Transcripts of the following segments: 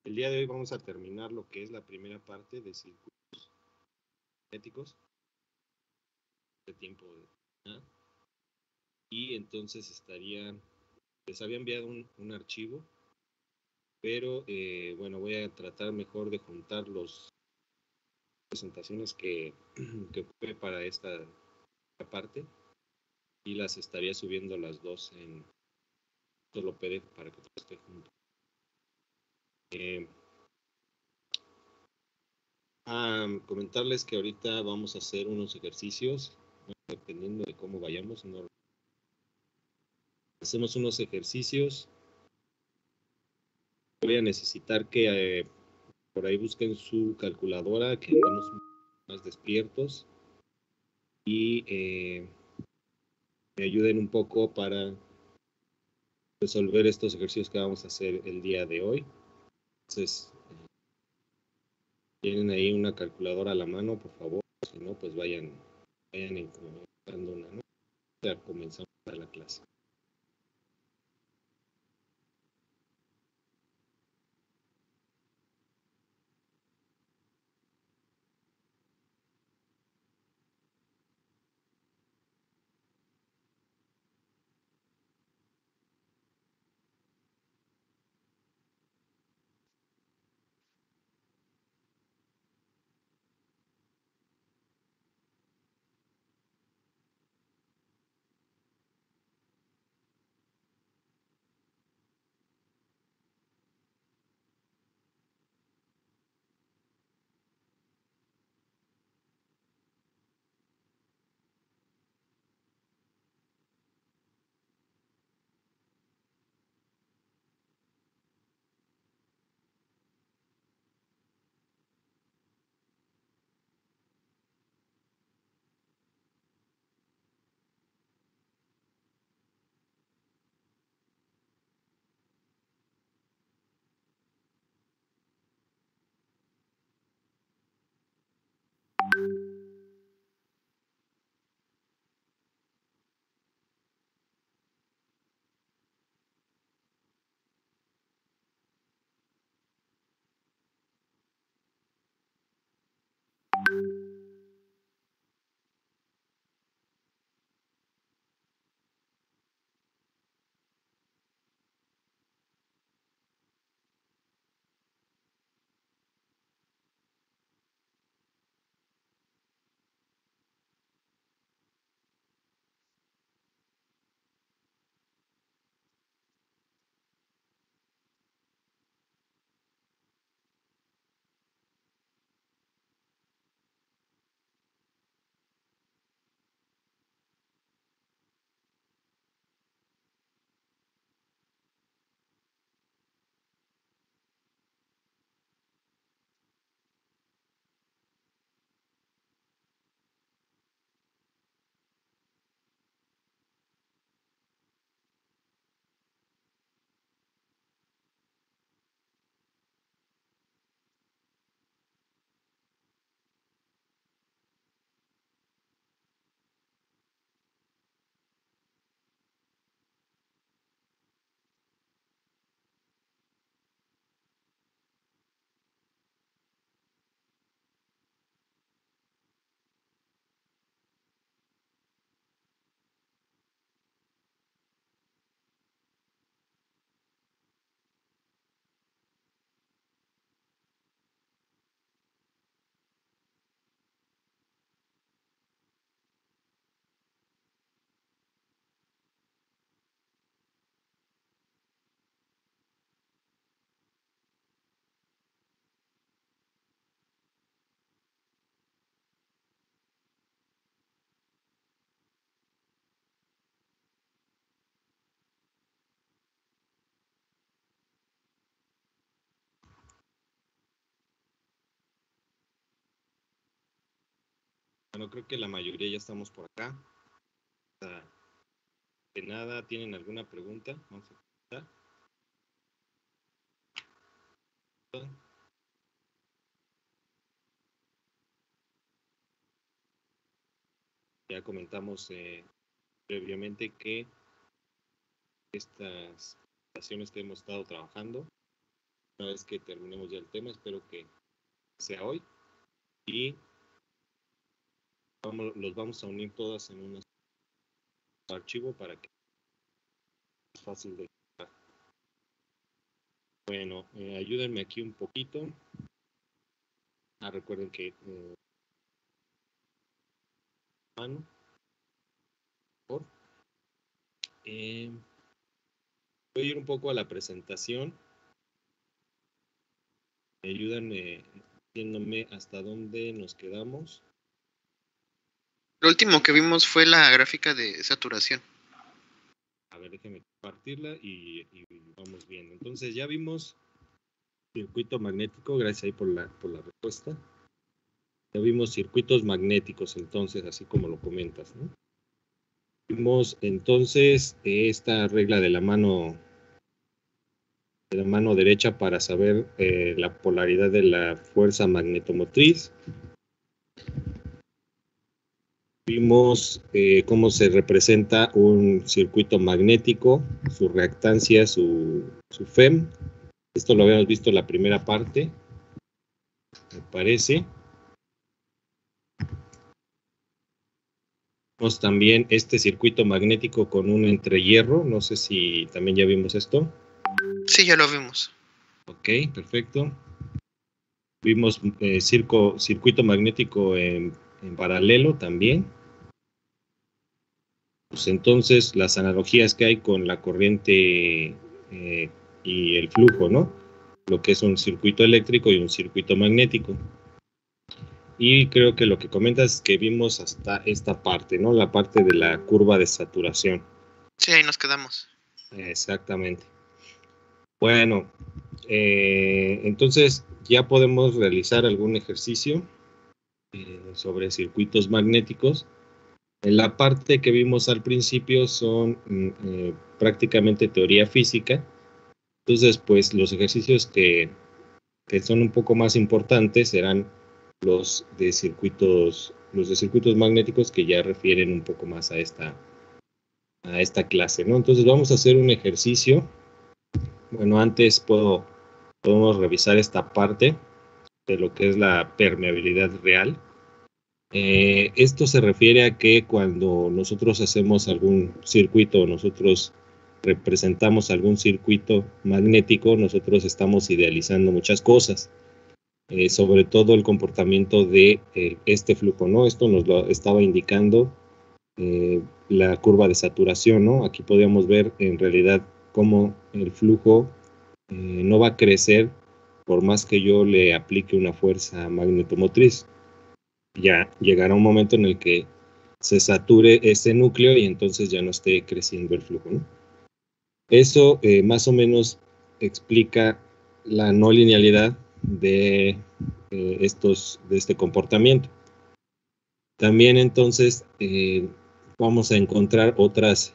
El día de hoy vamos a terminar lo que es la primera parte de círculos magnéticos de tiempo. Y entonces les había enviado un archivo, pero bueno, voy a tratar mejor de juntar las presentaciones que ocupé para esta parte y las estaría subiendo las dos en solo PDF para que todo esté junto. Comentarles que ahorita vamos a hacer unos ejercicios, dependiendo de cómo vayamos. Hacemos unos ejercicios. Voy a necesitar que por ahí busquen su calculadora, que andemos más despiertos y me ayuden un poco para resolver estos ejercicios que vamos a hacer el día de hoy. Entonces, tienen ahí una calculadora a la mano, por favor. Si no, pues vayan encontrando una, ¿no? Ya comenzamos la clase. Bueno, creo que la mayoría ya estamos por acá. De nada, ¿tienen alguna pregunta? Vamos a empezar. Ya comentamos previamente que estas presentaciones que hemos estado trabajando una vez que terminemos ya el tema, espero que sea hoy. Y los vamos a unir todas en un archivo para que sea fácil de encontrar. Bueno, ayúdenme aquí un poquito. Recuerden que mano, por voy a ir un poco a la presentación. Ayúdenme diciéndome hasta dónde nos quedamos. Lo último que vimos fue la gráfica de saturación. A ver, déjenme compartirla y vamos viendo. Entonces ya vimos circuito magnético, gracias ahí por la respuesta. Ya vimos circuitos magnéticos, entonces, así como lo comentas, ¿no? Vimos entonces esta regla de la mano derecha para saber la polaridad de la fuerza magnetomotriz. Vimos cómo se representa un circuito magnético, su reactancia, su FEM. Esto lo habíamos visto en la primera parte, me parece. Vimos también este circuito magnético con un entrehierro. No sé si también ya vimos esto. Sí, ya lo vimos. Ok, perfecto. Vimos circuito magnético en paralelo también. Pues entonces las analogías que hay con la corriente y el flujo, ¿no? Lo que es un circuito eléctrico y un circuito magnético. Y creo que lo que comentas es que vimos hasta esta parte, ¿no? La parte de la curva de saturación. Sí, ahí nos quedamos. Exactamente. Bueno, entonces ya podemos realizar algún ejercicio sobre circuitos magnéticos. En la parte que vimos al principio son prácticamente teoría física. Entonces, pues los ejercicios que son un poco más importantes serán los de circuitos magnéticos, que ya refieren un poco más a esta clase, ¿no? Entonces vamos a hacer un ejercicio. Bueno, antes podemos revisar esta parte de lo que es la permeabilidad real. Esto se refiere a que cuando nosotros hacemos algún circuito, nosotros representamos algún circuito magnético, nosotros estamos idealizando muchas cosas, sobre todo el comportamiento de este flujo, ¿no? Esto nos lo estaba indicando la curva de saturación, ¿no? Aquí podríamos ver en realidad cómo el flujo no va a crecer por más que yo le aplique una fuerza magnetomotriz. Ya llegará un momento en el que se sature ese núcleo y entonces ya no esté creciendo el flujo, ¿no? Eso más o menos explica la no linealidad de este comportamiento. También entonces vamos a encontrar otros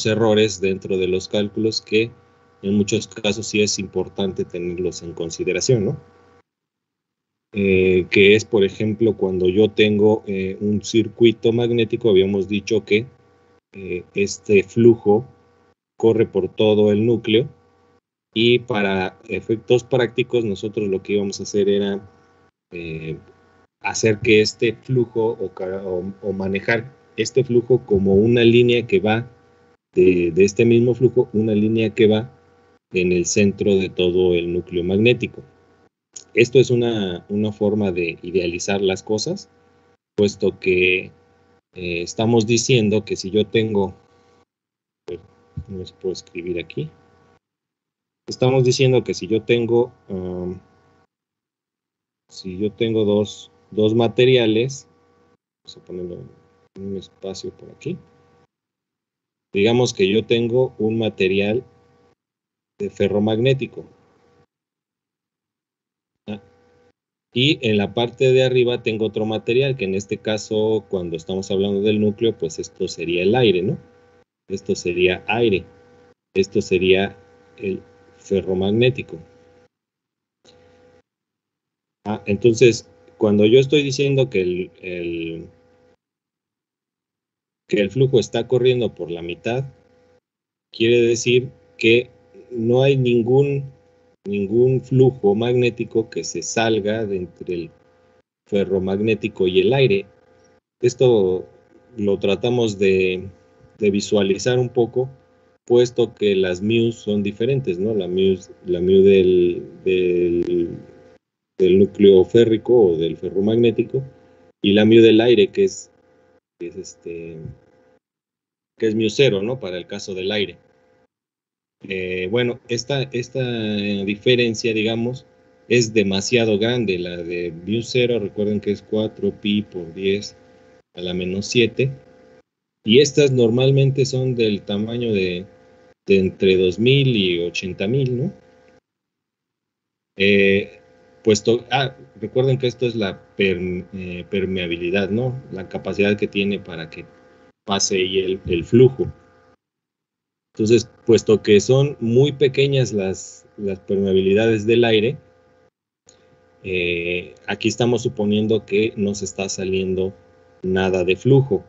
errores dentro de los cálculos que en muchos casos sí es importante tenerlos en consideración, ¿no? Que es, por ejemplo, cuando yo tengo un circuito magnético, habíamos dicho que este flujo corre por todo el núcleo, y para efectos prácticos nosotros lo que íbamos a hacer era hacer que este flujo o manejar este flujo como una línea que va de este mismo flujo, una línea que va en el centro de todo el núcleo magnético. Esto es una forma de idealizar las cosas, puesto que estamos diciendo que si yo tengo, no se puede escribir aquí, estamos diciendo que si yo tengo dos materiales, vamos a ponerlo en un espacio por aquí, digamos que yo tengo un material de ferromagnético, y en la parte de arriba tengo otro material, que en este caso, cuando estamos hablando del núcleo, pues esto sería el aire, ¿no? Esto sería aire. Esto sería el ferromagnético. Entonces, cuando yo estoy diciendo que el flujo está corriendo por la mitad, quiere decir que no hay ningún flujo magnético que se salga de entre el ferromagnético y el aire. Esto lo tratamos de visualizar un poco, puesto que las μ son diferentes, ¿no? La μ del núcleo férrico o del ferromagnético, y la μ del aire, que es μ0, ¿no? Para el caso del aire. Bueno, esta diferencia, digamos, es demasiado grande. La de μ0, recuerden que es 4pi por 10 a la menos 7. Y estas normalmente son del tamaño de entre 2000 y 80,000, ¿no? Recuerden que esto es la permeabilidad, ¿no? La capacidad que tiene para que pase ahí el flujo. Entonces, puesto que son muy pequeñas las permeabilidades del aire, aquí estamos suponiendo que no se está saliendo nada de flujo.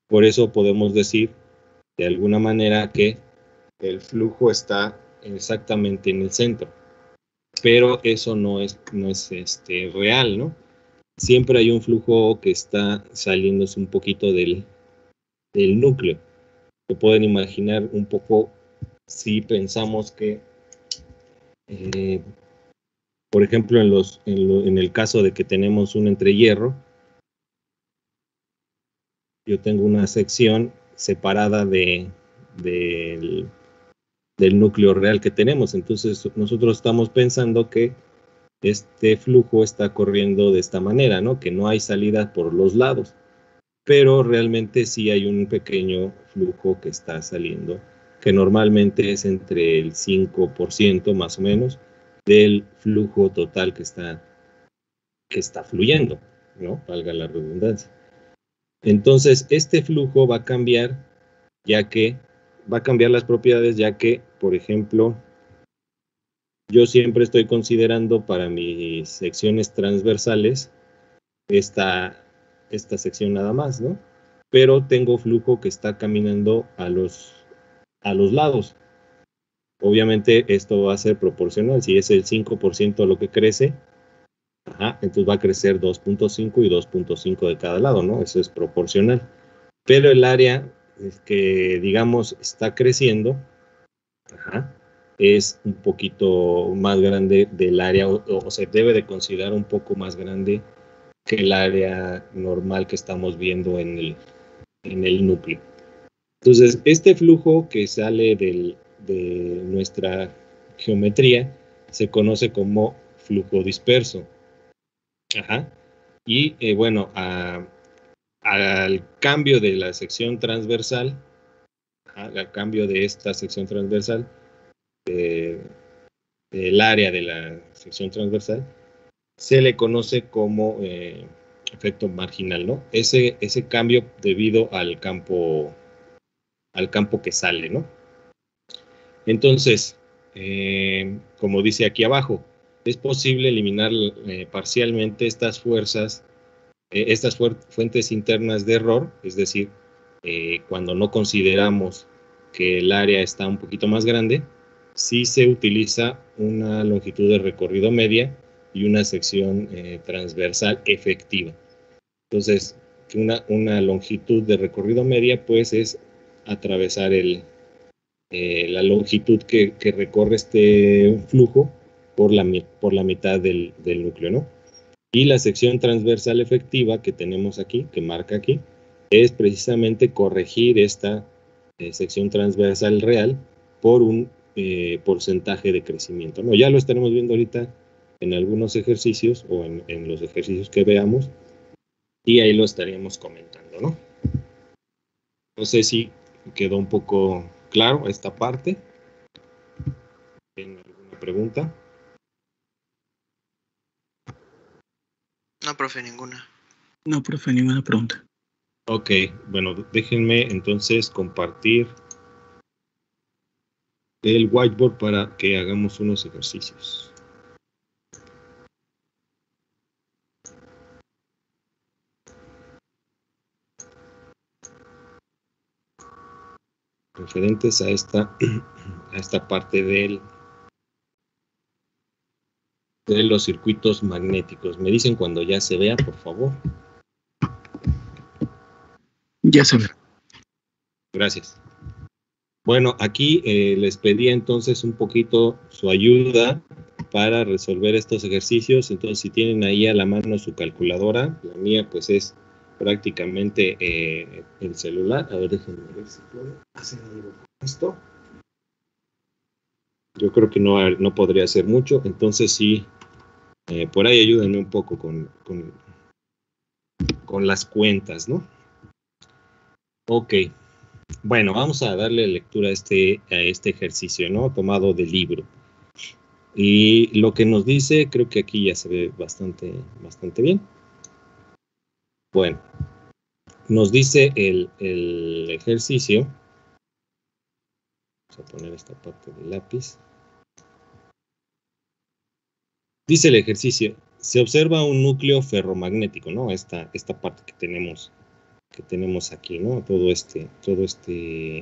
Por eso podemos decir de alguna manera que el flujo está exactamente en el centro. Pero eso no es real, ¿no? Siempre hay un flujo que está saliéndose un poquito del núcleo. Se pueden imaginar un poco si pensamos que, por ejemplo, en el caso de que tenemos un entrehierro, yo tengo una sección separada del núcleo real que tenemos. Entonces, nosotros estamos pensando que este flujo está corriendo de esta manera, ¿no? Que no hay salida por los lados, pero realmente sí hay un pequeño flujo que está saliendo, que normalmente es entre el 5% más o menos del flujo total que está fluyendo, ¿no? Valga la redundancia. Entonces, este flujo va a cambiar, va a cambiar las propiedades, ya que, por ejemplo, yo siempre estoy considerando para mis secciones transversales esta sección nada más, ¿no? Pero tengo flujo que está caminando a los lados. Obviamente esto va a ser proporcional. Si es el 5% lo que crece, entonces va a crecer 2.5 y 2.5 de cada lado, ¿no? Eso es proporcional. Pero el área que, digamos, está creciendo, es un poquito más grande del área, o se debe de considerar un poco más grande que el área normal que estamos viendo en el núcleo. Entonces, este flujo que sale de nuestra geometría se conoce como flujo disperso. Y bueno, al cambio de la sección transversal, al cambio de esta sección transversal, del área de la sección transversal, se le conoce como efecto marginal, ¿no? Ese cambio debido al campo que sale, ¿no? Entonces, como dice aquí abajo, es posible eliminar parcialmente estas fuerzas, estas fuentes internas de error, es decir, cuando no consideramos que el área está un poquito más grande, si se utiliza una longitud de recorrido media y una sección transversal efectiva. Entonces, una longitud de recorrido media, pues, es atravesar la longitud que recorre este flujo por la mitad del núcleo, ¿no? Y la sección transversal efectiva que tenemos aquí, que marca aquí, es precisamente corregir esta sección transversal real por un porcentaje de crecimiento, ¿no? Ya lo estaremos viendo ahorita en algunos ejercicios o en los ejercicios que veamos, y ahí lo estaríamos comentando, ¿no? No sé si quedó un poco claro esta parte. ¿Tienen alguna pregunta? No, profe, ninguna. No, profe, ninguna pregunta. Ok, bueno, déjenme entonces compartir el whiteboard para que hagamos unos ejercicios. Referentes a esta a esta parte de los circuitos magnéticos. Me dicen cuando ya se vea, por favor. Ya se ve. Gracias. Bueno, aquí les pedí entonces un poquito su ayuda para resolver estos ejercicios. Entonces, si tienen ahí a la mano su calculadora, la mía pues es prácticamente el celular. A ver, déjenme ver si puedo hacer algo con esto. Yo creo que no podría hacer mucho, entonces sí, por ahí ayúdenme un poco con las cuentas, ¿no? Ok, bueno, vamos a darle lectura a este ejercicio, ¿no? Tomado del libro. Y lo que nos dice, creo que aquí ya se ve bastante bien. Bueno, nos dice el ejercicio. Vamos a poner esta parte del lápiz. Dice el ejercicio, se observa un núcleo ferromagnético, ¿no? Esta parte que tenemos aquí, ¿no? Todo este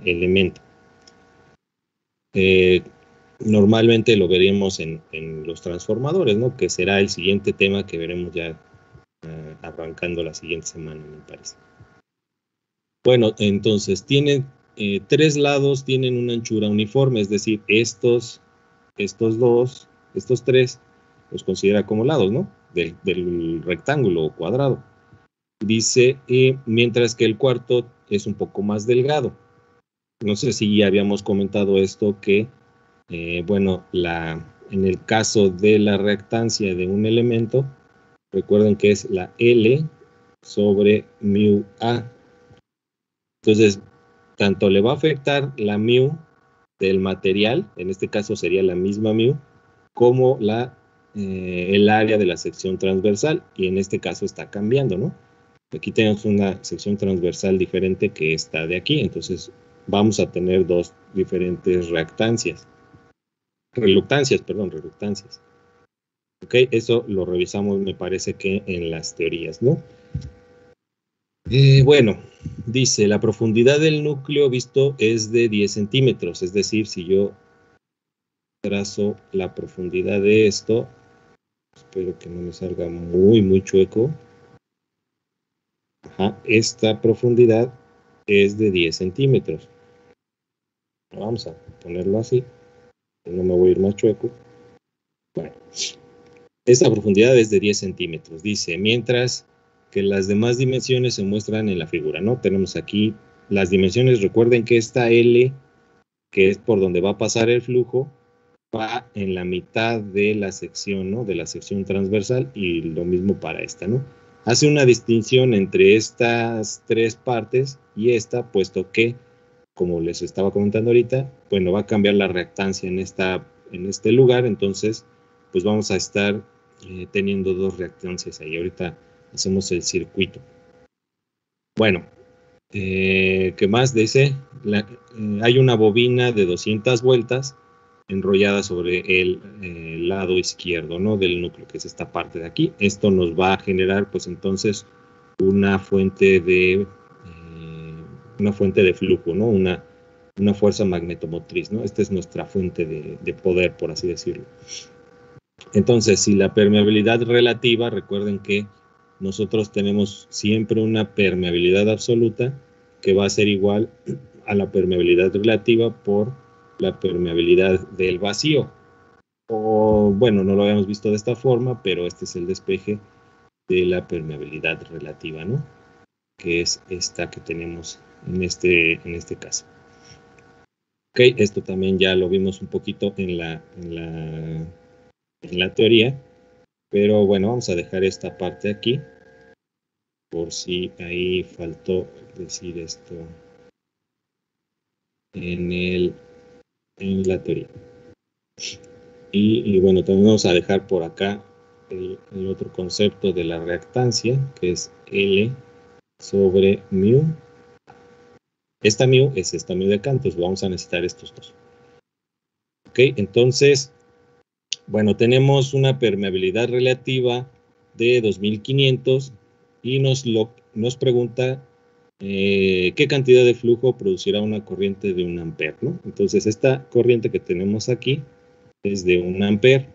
elemento. Normalmente lo veremos en los transformadores, ¿no? Que será el siguiente tema que veremos ya arrancando la siguiente semana, me parece. Bueno, entonces tienen tres lados, tienen una anchura uniforme, es decir, estos tres, los considera como lados, ¿no? Del rectángulo o cuadrado. Dice, mientras que el cuarto es un poco más delgado. No sé si ya habíamos comentado esto, que, bueno, en el caso de la reactancia de un elemento, recuerden que es la L sobre mu A. Entonces, tanto le va a afectar la mu del material, en este caso sería la misma mu, como el área de la sección transversal, y en este caso está cambiando, ¿no? Aquí tenemos una sección transversal diferente que esta de aquí, entonces vamos a tener dos diferentes reluctancias. Ok, eso lo revisamos, me parece que en las teorías, ¿no? Bueno, dice, la profundidad del núcleo visto es de 10 centímetros, es decir, si yo trazo la profundidad de esto, espero que no me salga muy chueco. Ajá, esta profundidad es de 10 centímetros. Vamos a ponerlo así, no me voy a ir más chueco. Bueno, esta profundidad es de 10 centímetros, dice, mientras que las demás dimensiones se muestran en la figura, ¿no? Tenemos aquí las dimensiones, recuerden que esta L, que es por donde va a pasar el flujo, va en la mitad de la sección, ¿no? De la sección transversal, y lo mismo para esta, ¿no? Hace una distinción entre estas tres partes y esta, puesto que, como les estaba comentando ahorita, bueno, va a cambiar la reactancia en este lugar, entonces, pues vamos a estar teniendo dos reactancias ahí. Ahorita hacemos el circuito. Bueno, ¿qué más dice? Hay una bobina de 200 vueltas enrollada sobre el lado izquierdo, ¿no? Del núcleo, que es esta parte de aquí. Esto nos va a generar, pues entonces, una fuente de flujo, ¿no? Una fuerza magnetomotriz, ¿no? Esta es nuestra fuente de poder, por así decirlo. Entonces, si la permeabilidad relativa, recuerden que nosotros tenemos siempre una permeabilidad absoluta que va a ser igual a la permeabilidad relativa por la permeabilidad del vacío. O, bueno, no lo habíamos visto de esta forma, pero este es el despeje de la permeabilidad relativa, ¿no? Que es esta que tenemos en este caso. Ok, esto también ya lo vimos un poquito en la teoría, pero bueno, vamos a dejar esta parte aquí, por si ahí faltó decir esto en la teoría. Y bueno, también vamos a dejar por acá el otro concepto de la reactancia, que es L sobre mu. Esta mu es esta mu de acá, entonces vamos a necesitar estos dos. Ok, entonces, bueno, tenemos una permeabilidad relativa de 2500 y nos pregunta qué cantidad de flujo producirá una corriente de 1 ampere, ¿no? Entonces, esta corriente que tenemos aquí es de 1 ampere,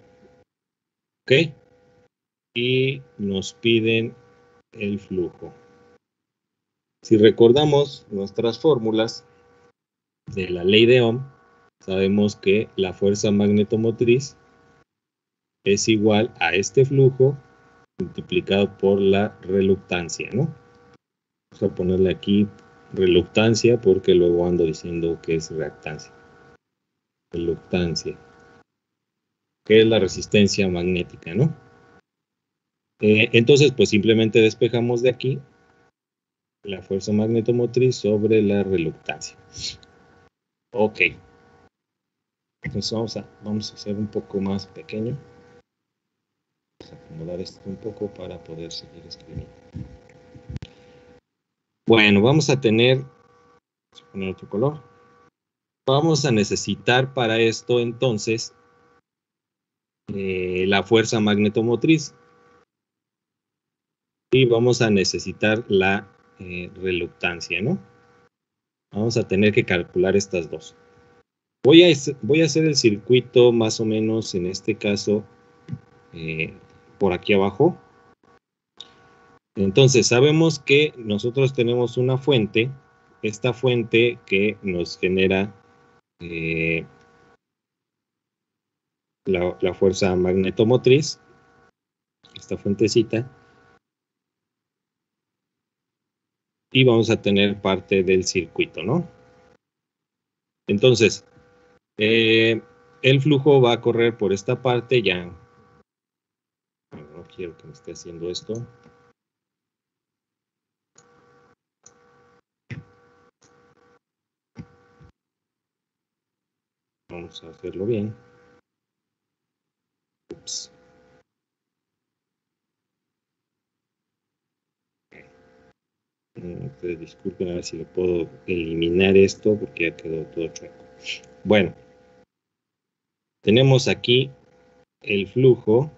¿ok? Y nos piden el flujo. Si recordamos nuestras fórmulas de la ley de Ohm, sabemos que la fuerza magnetomotriz es igual a este flujo multiplicado por la reluctancia, ¿no? Vamos a ponerle aquí reluctancia porque luego ando diciendo que es reactancia. Reluctancia, que es la resistencia magnética, ¿no? Entonces, pues simplemente despejamos de aquí la fuerza magnetomotriz sobre la reluctancia. Ok. Entonces vamos a hacer un poco más pequeño. Vamos a acomodar esto un poco para poder seguir escribiendo. Bueno, vamos a tener, vamos a poner otro color. Vamos a necesitar para esto entonces la fuerza magnetomotriz y vamos a necesitar la reluctancia, ¿no? Vamos a tener que calcular estas dos. Voy a hacer el circuito más o menos en este caso por aquí abajo. Entonces sabemos que nosotros tenemos una fuente, esta fuente que nos genera la fuerza magnetomotriz, esta fuentecita, y vamos a tener parte del circuito, ¿no? Entonces, el flujo va a correr por esta parte, ya no quiero que me esté haciendo esto. Vamos a hacerlo bien. Ups. Entonces, disculpen a ver si lo puedo eliminar esto porque ya quedó todo chueco. Bueno, tenemos aquí el flujo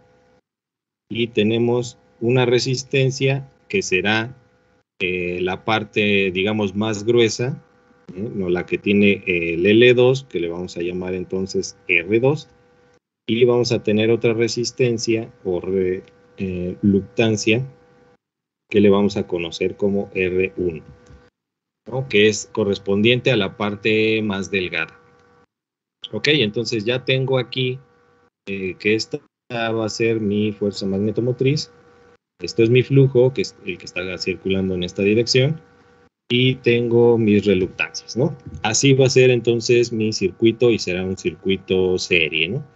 y tenemos una resistencia que será la parte, digamos, más gruesa, no la que tiene el L2, que le vamos a llamar entonces R2, y vamos a tener otra resistencia o reluctancia que le vamos a conocer como R1, ¿no? Que es correspondiente a la parte más delgada. Ok, entonces ya tengo aquí que esta va a ser mi fuerza magnetomotriz. Esto es mi flujo, que es el que está circulando en esta dirección. Y tengo mis reluctancias, ¿no? Así va a ser entonces mi circuito y será un circuito serie, ¿no?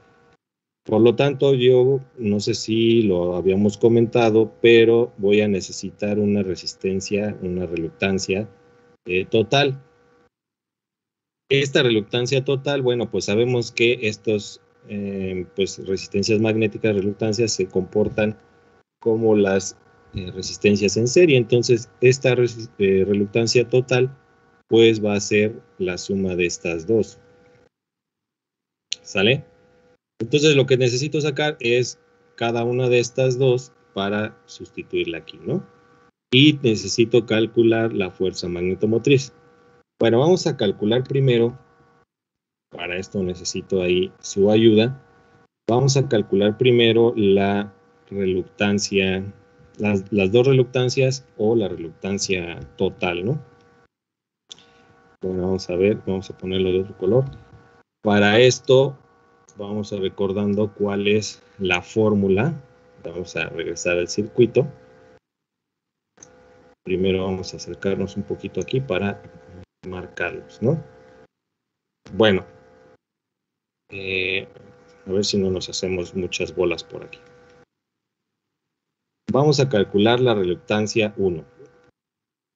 Por lo tanto, yo no sé si lo habíamos comentado, pero voy a necesitar una resistencia, una reluctancia total. Esta reluctancia total, bueno, pues sabemos que estos, pues resistencias magnéticas, reluctancias, se comportan como las resistencias en serie. Entonces, esta reluctancia total, pues va a ser la suma de estas dos. ¿Sale? Entonces, lo que necesito sacar es cada una de estas dos para sustituirla aquí, ¿no? Y necesito calcular la fuerza magnetomotriz. Bueno, vamos a calcular primero. Para esto necesito ahí su ayuda. Vamos a calcular primero la reluctancia, las dos reluctancias o la reluctancia total, ¿no? Bueno, vamos a ver, vamos a ponerlo de otro color. Para esto, vamos a recordando cuál es la fórmula. Vamos a regresar al circuito. Primero vamos a acercarnos un poquito aquí para marcarlos, ¿no? Bueno, a ver si no nos hacemos muchas bolas por aquí. Vamos a calcular la reluctancia 1.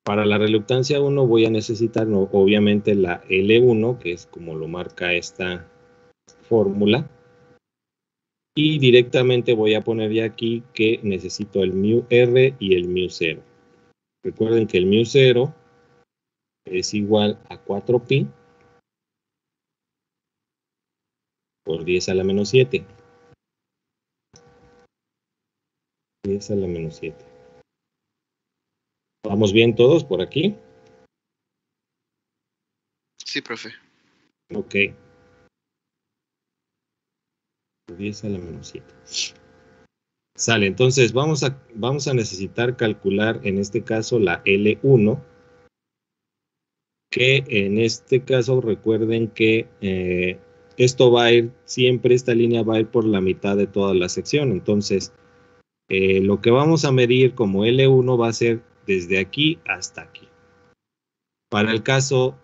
Para la reluctancia 1 voy a necesitar obviamente la L1, que es como lo marca esta fórmula. Y directamente voy a poner ya aquí que necesito el mu R y el mu 0. Recuerden que el mu 0 es igual a 4pi por 10 a la menos 7. 10 a la menos 7. ¿Vamos bien todos por aquí? Sí, profe. Ok. 10 a la menos 7. Sale, entonces vamos a necesitar calcular en este caso la L1, que en este caso recuerden que esto va a ir, siempre esta línea va a ir por la mitad de toda la sección. Entonces, lo que vamos a medir como L1 va a ser desde aquí hasta aquí. Para el caso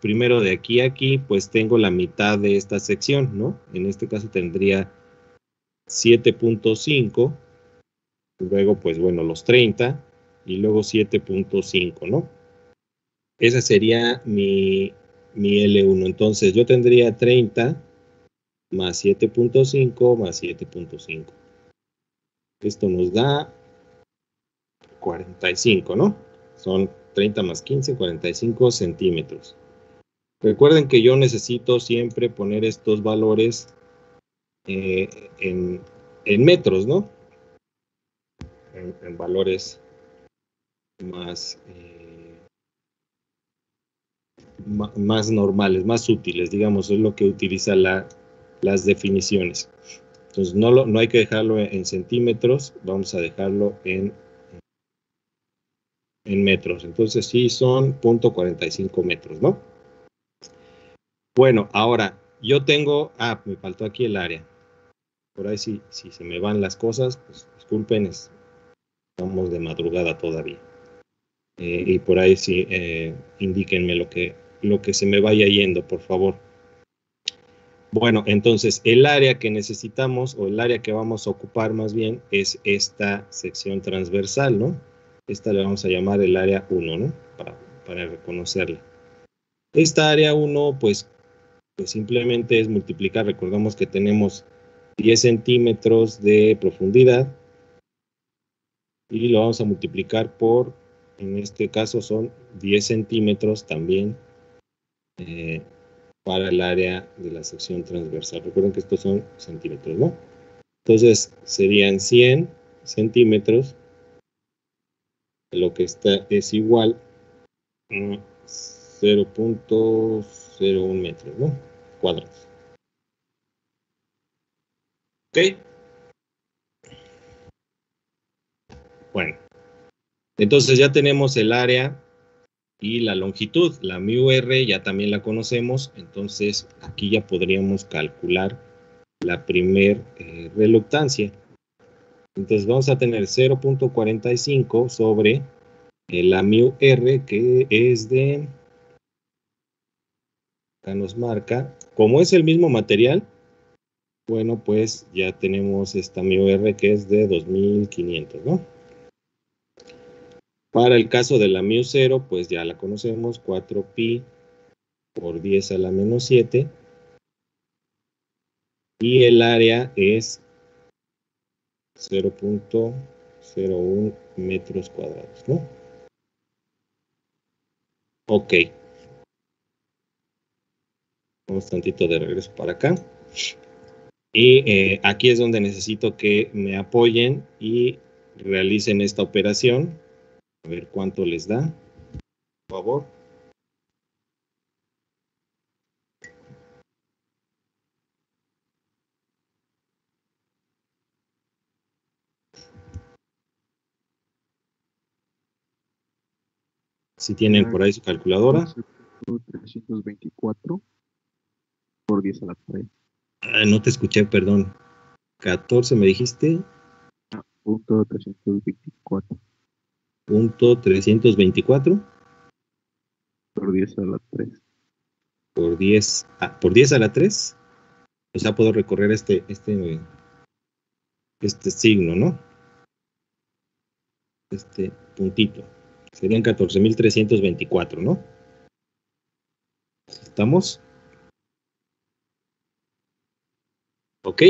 primero de aquí a aquí, pues tengo la mitad de esta sección, ¿no? En este caso tendría 7.5, luego pues bueno, los 30 y luego 7.5, ¿no? Esa sería mi L1. Entonces yo tendría 30 más 7.5 más 7.5. Esto nos da 45, ¿no? Son 30 más 15, 45 centímetros. Recuerden que yo necesito siempre poner estos valores en metros, ¿no? En valores más, más normales, más útiles, digamos, es lo que utiliza las definiciones. Entonces no hay que dejarlo en centímetros, vamos a dejarlo en metros. Entonces sí son 0.45 metros, ¿no? Bueno, ahora yo tengo, me faltó aquí el área. Por ahí si se me van las cosas, pues disculpen, estamos de madrugada todavía. Y por ahí sí, indíquenme lo que se me vaya yendo, por favor. Bueno, entonces el área que necesitamos, o el área que vamos a ocupar más bien, es esta sección transversal, ¿no? Esta le vamos a llamar el área 1, ¿no? Para reconocerla. Esta área 1, pues simplemente es multiplicar, recordamos que tenemos 10 centímetros de profundidad, y lo vamos a multiplicar por, en este caso son 10 centímetros también, para el área de la sección transversal. Recuerden que estos son centímetros, ¿no? Entonces serían 100 centímetros, lo que es igual a 0.01 metros, ¿no? Cuadrados. ¿Ok? Bueno, entonces ya tenemos el área y la longitud. La μr ya también la conocemos, entonces aquí ya podríamos calcular la primer reluctancia. Entonces vamos a tener 0.45 sobre la μr, que es de, acá nos marca, como es el mismo material, bueno, pues ya tenemos esta μr que es de 2500, ¿no? Para el caso de la μ0, pues ya la conocemos, 4pi por 10 a la menos 7. Y el área es 0.01 metros cuadrados, ¿no? Ok. Vamos tantito de regreso para acá. Y aquí es donde necesito que me apoyen y realicen esta operación. A ver cuánto les da, por favor. Si tienen por ahí su calculadora. 324 por 10 a la 3. No te escuché, perdón. 14 me dijiste. Punto 324 Punto 324 por 10 a la 3. por 10 a la 3. O sea, puedo recorrer este signo, ¿no? Este puntito. Serían 14.324, ¿no? ¿Estamos? ¿Ok?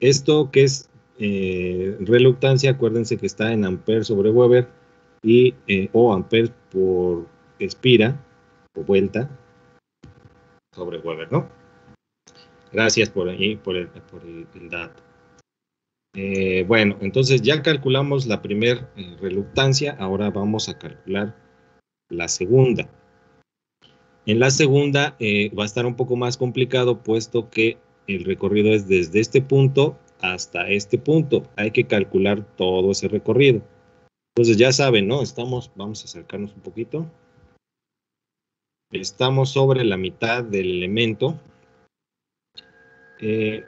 Esto que es reluctancia, acuérdense que está en amperes sobre Weber y o amperes por espira o vuelta sobre Weber, ¿no? Gracias por el dato. Bueno, entonces ya calculamos la primera reluctancia, ahora vamos a calcular la segunda. En la segunda va a estar un poco más complicado, puesto que el recorrido es desde este punto hasta este punto. Hay que calcular todo ese recorrido. Entonces ya saben, ¿no? Vamos a acercarnos un poquito. Estamos sobre la mitad del elemento. En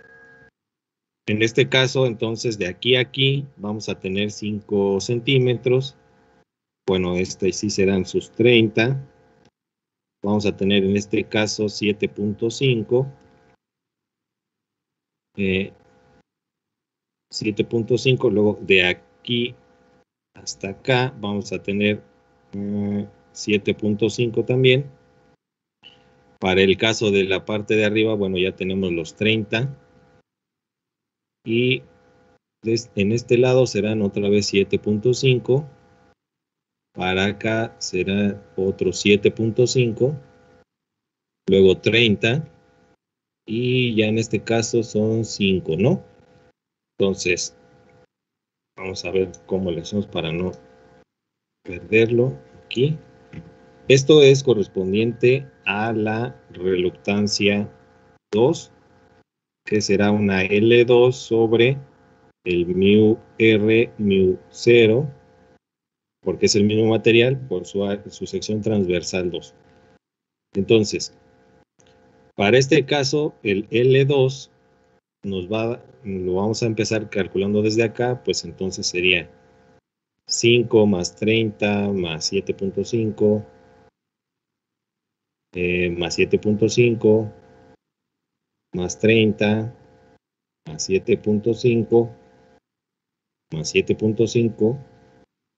este caso, entonces, de aquí a aquí vamos a tener 5 centímetros. Bueno, sí serán sus 30. Vamos a tener en este caso 7.5. 7.5, luego de aquí hasta acá vamos a tener 7.5 también. Para el caso de la parte de arriba, bueno, ya tenemos los 30. Y en este lado serán otra vez 7.5. Para acá será otro 7.5. Luego 30. Y ya en este caso son 5, ¿no? Entonces, vamos a ver cómo le hacemos para no perderlo aquí. Esto es correspondiente a la reluctancia 2, que será una L2 sobre el mu R mu 0, porque es el mismo material, por su sección transversal 2. Entonces, para este caso, el L2 lo vamos a empezar calculando desde acá, pues entonces sería 5 más 30 más 7.5 más 7.5 más 30 más 7.5 más 7.5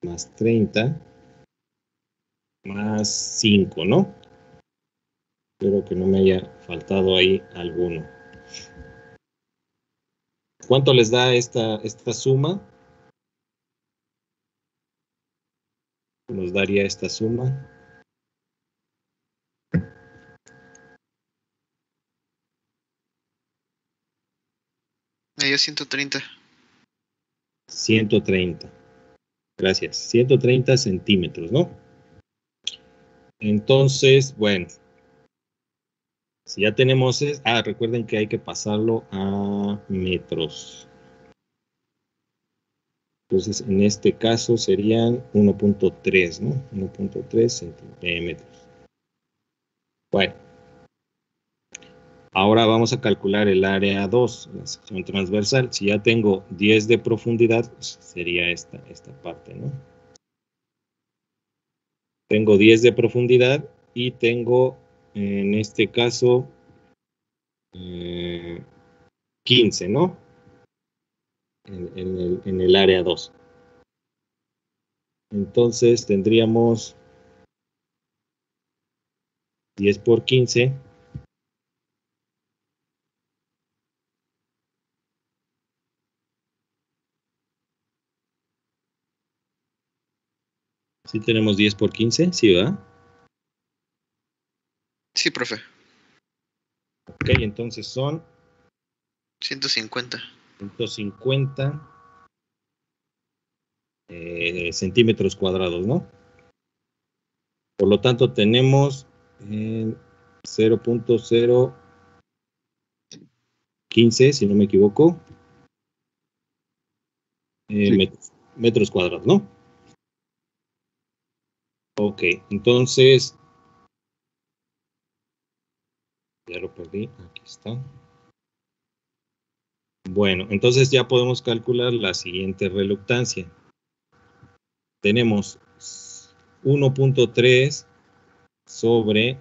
más 30 más 5, ¿no? Espero que no me haya faltado ahí alguno. ¿Cuánto les da esta suma? Nos daría esta suma. Me dio 130. 130. Gracias. 130 centímetros, ¿no? Entonces, bueno. Si ya tenemos... recuerden que hay que pasarlo a metros. Entonces, en este caso serían 1.3, ¿no? 1.3 centímetros. Bueno. Ahora vamos a calcular el área 2, la sección transversal. Si ya tengo 10 de profundidad, pues sería esta parte, ¿no? Tengo 10 de profundidad y tengo, en este caso, 15, ¿no? En el área 2. Entonces tendríamos 10 por 15. ¿Sí tenemos 10 por 15? ¿Sí, verdad? Sí, profe. Ok, entonces son 150. 150 centímetros cuadrados, ¿no? Por lo tanto, tenemos 0.015, si no me equivoco, Sí. metros cuadrados, ¿no? Ok, entonces, ya lo perdí, aquí está. Bueno, entonces ya podemos calcular la siguiente reluctancia. Tenemos 1.3 sobre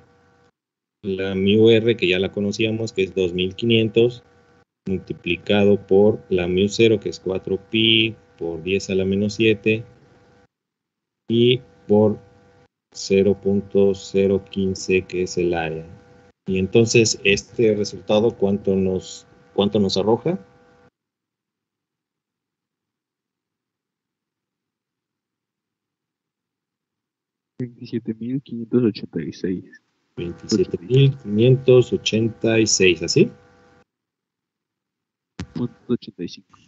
la mu r, que ya la conocíamos, que es 2500, multiplicado por la mu 0, que es 4pi, por 10 a la menos 7, y por 0.015, que es el área. Y entonces, este resultado, ¿cuánto nos arroja? 27.586. 27.586, ¿así? 85.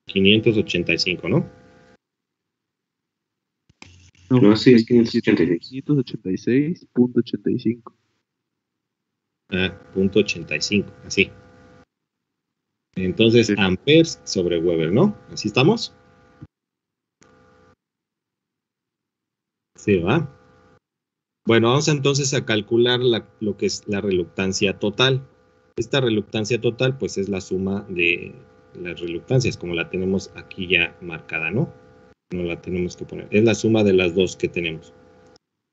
585, ¿no? No, sí, es 586. 586.85. Punto 85, así. Entonces, Sí. amperes sobre Weber, ¿no? ¿Así estamos? Sí, ¿va? Bueno, vamos entonces a calcular lo que es la reluctancia total. Esta reluctancia total, pues es la suma de las reluctancias, como la tenemos aquí ya marcada, ¿no? No la tenemos que poner. Es la suma de las dos que tenemos.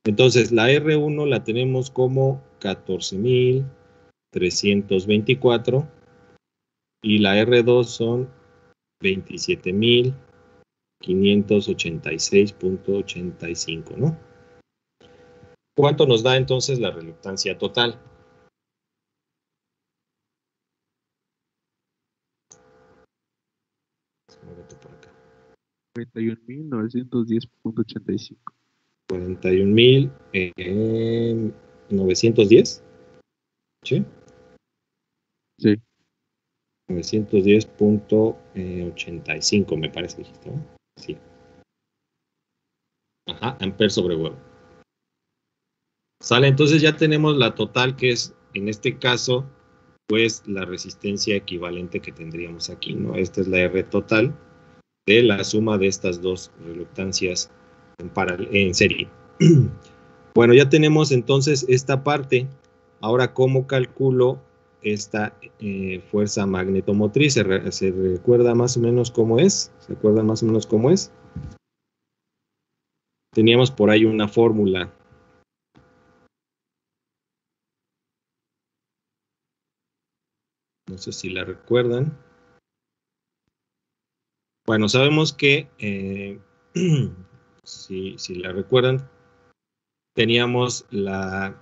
Entonces, la R1 la tenemos como 14.324 y la R2 son 27.586.85, ¿no? ¿Cuánto nos da entonces la reluctancia total? Muévete por acá. 41.910.85. 41.910. ¿Sí? Sí. 910.85 me parece que dijiste, ¿no? Sí. Ajá, amperes sobre Weber. Sale, entonces ya tenemos la total, que es, en este caso, pues la resistencia equivalente que tendríamos aquí, ¿no? Esta es la R total de la suma de estas dos reluctancias en serie. Bueno, ya tenemos entonces esta parte. Ahora, ¿cómo calculo esta fuerza magnetomotriz? ¿Se recuerda más o menos cómo es? ¿Se acuerdan más o menos cómo es? Teníamos por ahí una fórmula. No sé si la recuerdan. Bueno, sabemos que, si la recuerdan, teníamos la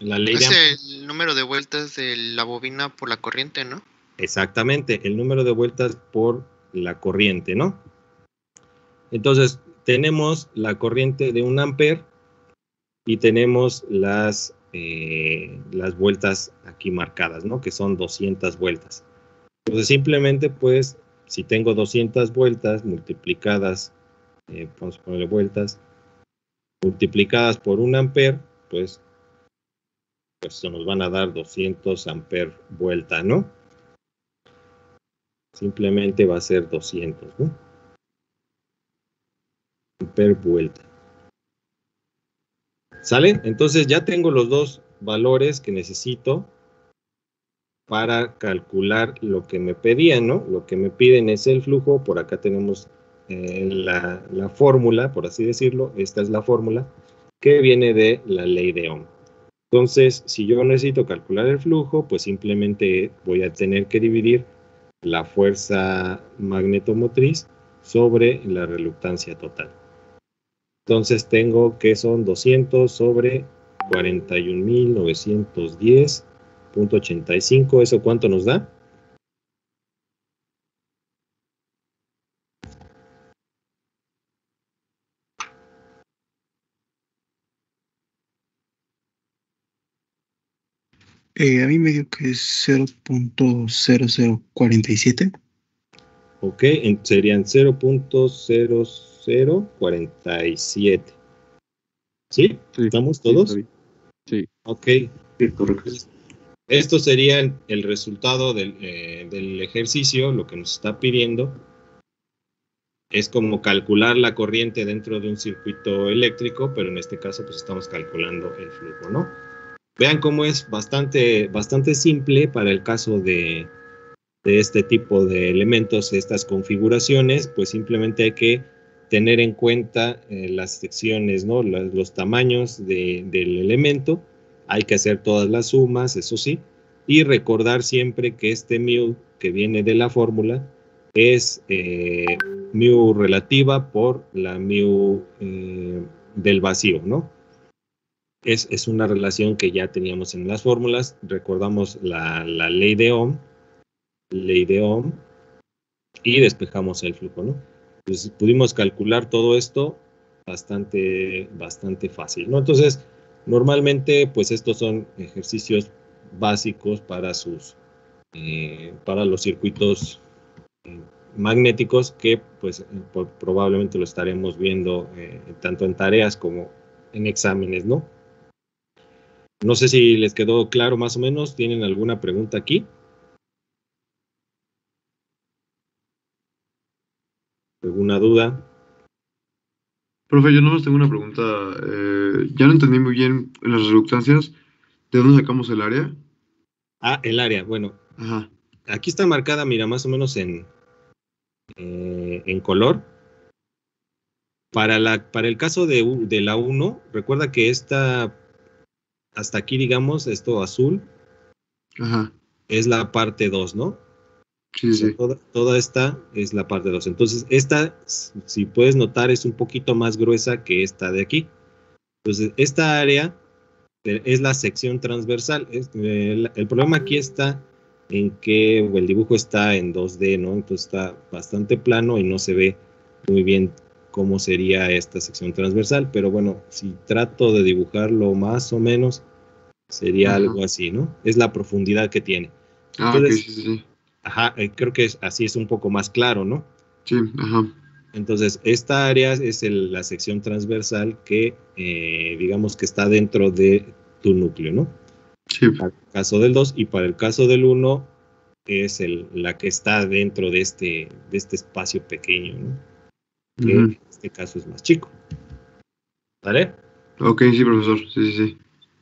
ley de Es Amperes. el número de vueltas de la bobina por la corriente, ¿no? Exactamente, el número de vueltas por la corriente, ¿no? Entonces, tenemos la corriente de 1 ampere y tenemos las vueltas aquí marcadas, ¿no? Que son 200 vueltas. Entonces, simplemente, pues, si tengo 200 vueltas multiplicadas, vamos a ponerle vueltas, multiplicadas por 1 ampere, pues se nos van a dar 200 ampere vuelta, ¿no? Simplemente va a ser 200, ¿no? Ampere vuelta. ¿Sale? Entonces ya tengo los dos valores que necesito para calcular lo que me pedían, ¿no? Lo que me piden es el flujo. Por acá tenemos la fórmula, por así decirlo. Esta es la fórmula que viene de la ley de Ohm. Entonces, si yo necesito calcular el flujo, pues simplemente voy a tener que dividir la fuerza magnetomotriz sobre la reluctancia total. Entonces tengo que son 200 sobre 41.910.85. ¿Eso cuánto nos da? A mí me dio que es 0.0047. Ok, serían 0.0047. ¿Sí? Sí. ¿Estamos Sí, todos? está bien. Sí. Ok. Sí, correcto. Esto sería el resultado del ejercicio. Lo que nos está pidiendo es como calcular la corriente dentro de un circuito eléctrico, pero en este caso pues estamos calculando el flujo, ¿no? Vean cómo es bastante simple para el caso de este tipo de elementos, estas configuraciones, pues simplemente hay que tener en cuenta las secciones, ¿no? Los tamaños del elemento, hay que hacer todas las sumas, eso sí, y recordar siempre que este mu que viene de la fórmula es mu relativa por la mu del vacío, ¿no? Es una relación que ya teníamos en las fórmulas. Recordamos la ley de Ohm, y despejamos el flujo, ¿no? Entonces pudimos calcular todo esto bastante fácil, ¿no? Entonces, normalmente, pues estos son ejercicios básicos para para los circuitos magnéticos que pues probablemente lo estaremos viendo tanto en tareas como en exámenes, ¿no? No sé si les quedó claro más o menos. ¿Tienen alguna pregunta aquí? ¿Alguna duda? Profe, yo nomás tengo una pregunta. Ya no entendí muy bien en las reluctancias. ¿De dónde sacamos el área? Ah, el área. Bueno, Ajá. aquí está marcada, mira, más o menos en color. Para el caso de la 1, recuerda que esta, hasta aquí, digamos, esto azul, Ajá. es la parte 2, ¿no? Sí, O sea, sí. toda esta es la parte 2. Entonces, esta, si puedes notar, es un poquito más gruesa que esta de aquí. Entonces, esta área es la sección transversal. El problema aquí está en que el dibujo está en 2D, ¿no? Entonces está bastante plano y no se ve muy bien cómo sería esta sección transversal, pero bueno, si trato de dibujarlo más o menos, sería Ajá. algo así, ¿no? Es la profundidad que tiene. Ah, ok, Entonces, sí, sí, sí. ajá, creo que así es un poco más claro, ¿no? Sí, ajá. Entonces, esta área es la sección transversal que, digamos que está dentro de tu núcleo, ¿no? Sí. Para el caso del 2 y para el caso del 1 es la que está dentro de este espacio pequeño, ¿no? Que Ujú. en este caso es más chico. ¿Vale? Ok, sí, profesor. Sí, sí, sí.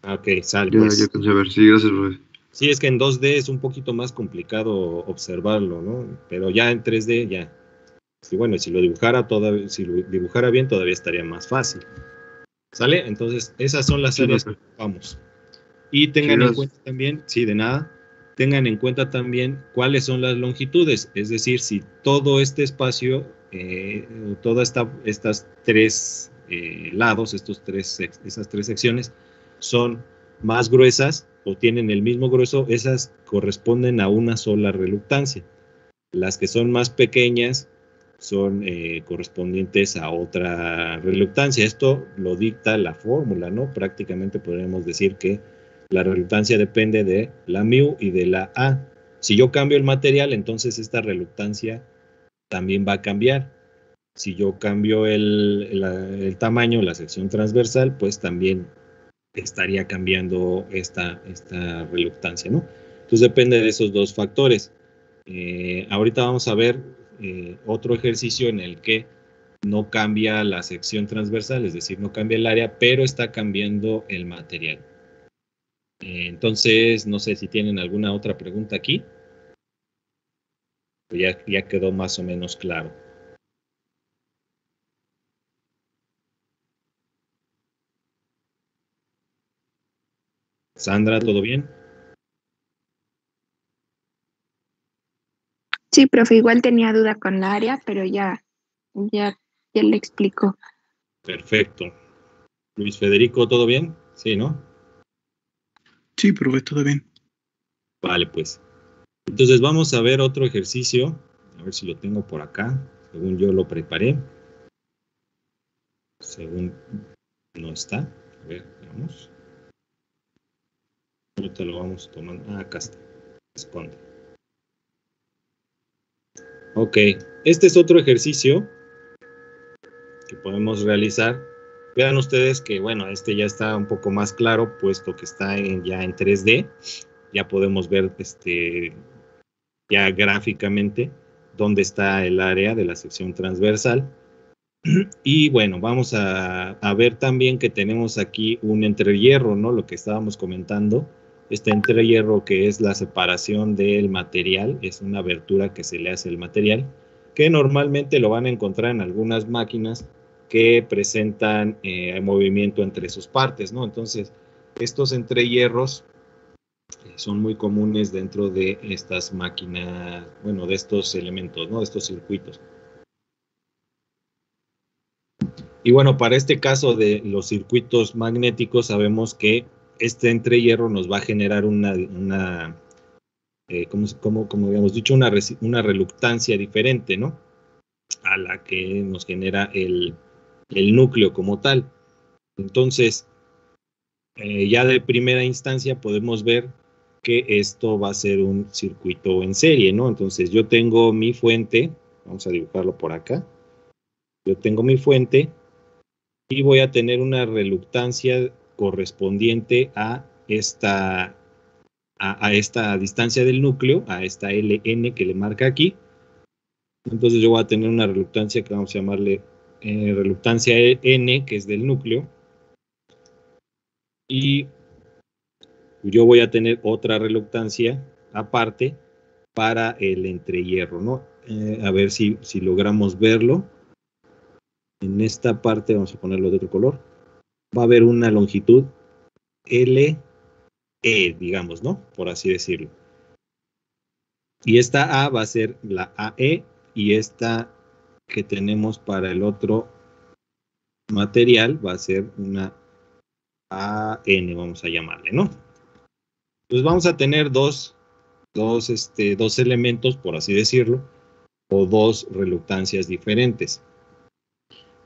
Ok, sale Ya pues. alcancé a ver. Sí, gracias, profe. Sí, es que en 2D es un poquito más complicado observarlo, ¿no? Pero ya en 3D ya. Sí, bueno, si lo dibujara bien todavía estaría más fácil. ¿Sale? Entonces, esas son las Sí, áreas que profe. ocupamos. Y Sí, tengan en gracias. cuenta también, sí, de nada, tengan en cuenta también cuáles son las longitudes, es decir, si todo este espacio, todas estas tres lados, esas tres secciones, son más gruesas o tienen el mismo grueso, esas corresponden a una sola reluctancia. Las que son más pequeñas son correspondientes a otra reluctancia. Esto lo dicta la fórmula, ¿no? Prácticamente podríamos decir que la reluctancia depende de la mu y de la A. Si yo cambio el material, entonces esta reluctancia también va a cambiar. Si yo cambio el tamaño, la sección transversal, pues también estaría cambiando esta reluctancia, ¿no? Entonces depende de esos dos factores. Ahorita vamos a ver otro ejercicio en el que no cambia la sección transversal, es decir, no cambia el área, pero está cambiando el material. Entonces, no sé si tienen alguna otra pregunta aquí. Ya quedó más o menos claro. Sandra, ¿todo bien? Sí, profe, igual tenía duda con la área, pero ya, ya le explico. Perfecto. Luis Federico, ¿todo bien? Sí, ¿no? Sí, profe, todo bien. Vale, pues. Entonces vamos a ver otro ejercicio. A ver si lo tengo por acá. Según yo lo preparé. Según no está. A ver, veamos. Ahorita lo vamos tomando. Ah, acá está. Esconde. Ok. Este es otro ejercicio que podemos realizar. Vean ustedes que, bueno, este ya está un poco más claro, puesto que está ya en 3D. Ya podemos ver ya gráficamente dónde está el área de la sección transversal. Y bueno, vamos a ver también que tenemos aquí un entrehierro, ¿no? Lo que estábamos comentando. Este entrehierro que es la separación del material, es una abertura que se le hace al material, que normalmente lo van a encontrar en algunas máquinas que presentan movimiento entre sus partes, ¿no? Entonces, estos entrehierros son muy comunes dentro de estas máquinas, bueno, de estos elementos, ¿no? De estos circuitos. Y bueno, para este caso de los circuitos magnéticos, sabemos que este entrehierro nos va a generar como habíamos dicho, una reluctancia diferente, ¿no? A la que nos genera el núcleo como tal. Entonces, ya de primera instancia podemos ver que esto va a ser un circuito en serie, ¿no? Entonces yo tengo mi fuente Vamos a dibujarlo por acá. Yo tengo mi fuente y voy a tener una reluctancia correspondiente a esta distancia del núcleo, a esta Ln que le marca aquí. Entonces yo voy a tener una reluctancia que vamos a llamarle reluctancia N, que es del núcleo. Y yo voy a tener otra reluctancia aparte para el entrehierro, ¿no? A ver si logramos verlo. En esta parte, vamos a ponerlo de otro color, va a haber una longitud LE, digamos, ¿no? Por así decirlo. Y esta A va a ser la AE, y esta que tenemos para el otro material va a ser una AN, vamos a llamarle, ¿no? Pues vamos a tener dos elementos, por así decirlo, o dos reluctancias diferentes.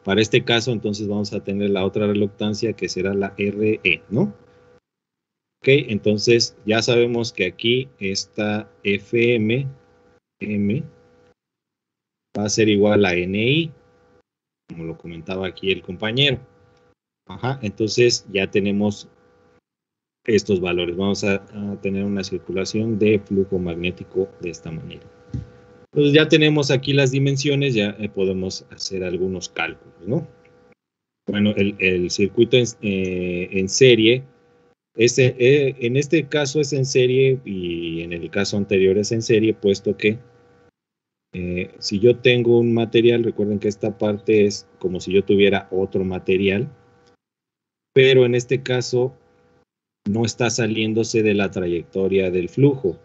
Para este caso, entonces vamos a tener la otra reluctancia que será la RE, ¿no? Ok, entonces ya sabemos que aquí esta FM M va a ser igual a NI, como lo comentaba aquí el compañero. Ajá, entonces ya tenemos estos valores. Vamos a tener una circulación de flujo magnético de esta manera. Entonces ya tenemos aquí las dimensiones, ya podemos hacer algunos cálculos, ¿no? Bueno, el circuito en serie, en este caso es en serie y en el caso anterior es en serie, puesto que si yo tengo un material, recuerden que esta parte es como si yo tuviera otro material, pero en este caso no está saliéndose de la trayectoria del flujo.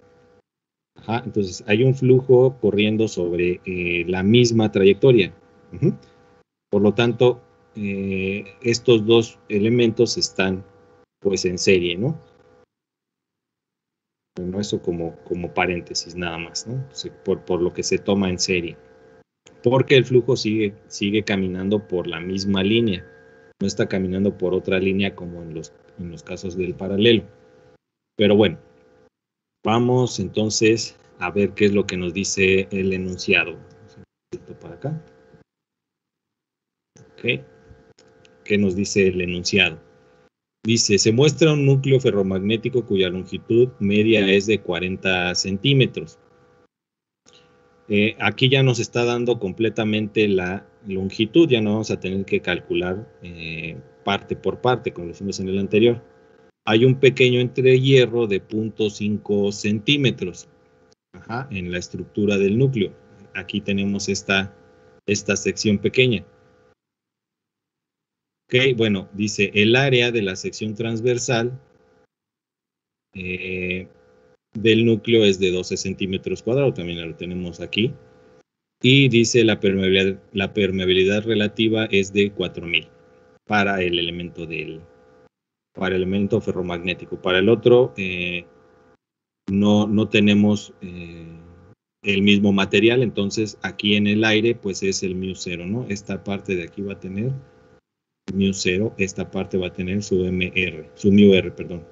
Ajá, entonces hay un flujo corriendo sobre la misma trayectoria. Por lo tanto, estos dos elementos están pues en serie, ¿no? Bueno, eso como paréntesis nada más, ¿no? Por lo que se toma en serie. Porque el flujo sigue caminando por la misma línea. No está caminando por otra línea como en los casos del paralelo. Pero bueno, vamos entonces a ver qué es lo que nos dice el enunciado. Para acá. Ok. ¿Qué nos dice el enunciado? Dice, se muestra un núcleo ferromagnético cuya longitud media es de 40 centímetros. Aquí ya nos está dando completamente la longitud, ya no vamos a tener que calcular parte por parte, como lo hicimos en el anterior. Hay un pequeño entrehierro de 0.5 centímetros en la estructura del núcleo. Aquí tenemos esta sección pequeña. Ok, bueno, dice el área de la sección transversal del núcleo es de 12 centímetros cuadrados, también lo tenemos aquí. Y dice la permeabilidad relativa es de 4000 para el elemento ferromagnético. Para el otro no tenemos el mismo material, entonces aquí en el aire pues es el μ0, ¿no? Esta parte de aquí va a tener μ0, esta parte va a tener su μr, perdón.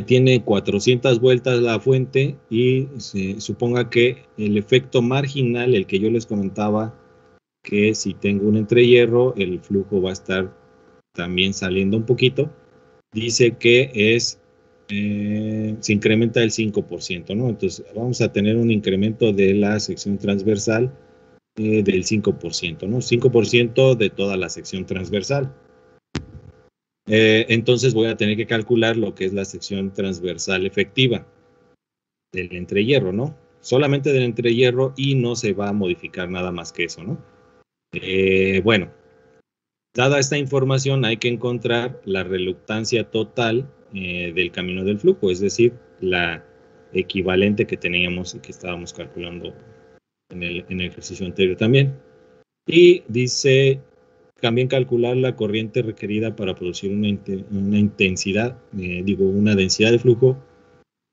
Tiene 400 vueltas la fuente y se suponga que el efecto marginal, el que yo les comentaba, que si tengo un entrehierro, el flujo va a estar también saliendo un poquito, dice que se incrementa el 5%, ¿no? Entonces vamos a tener un incremento de la sección transversal del 5%, ¿no? 5% de toda la sección transversal. Entonces voy a tener que calcular lo que es la sección transversal efectiva del entrehierro, ¿no? Solamente del entrehierro y no se va a modificar nada más que eso, ¿no? Bueno, dada esta información hay que encontrar la reluctancia total del camino del flujo, es decir, la equivalente que teníamos y que estábamos calculando en el ejercicio anterior también. Y dice también calcular la corriente requerida para producir una intensidad, una densidad de flujo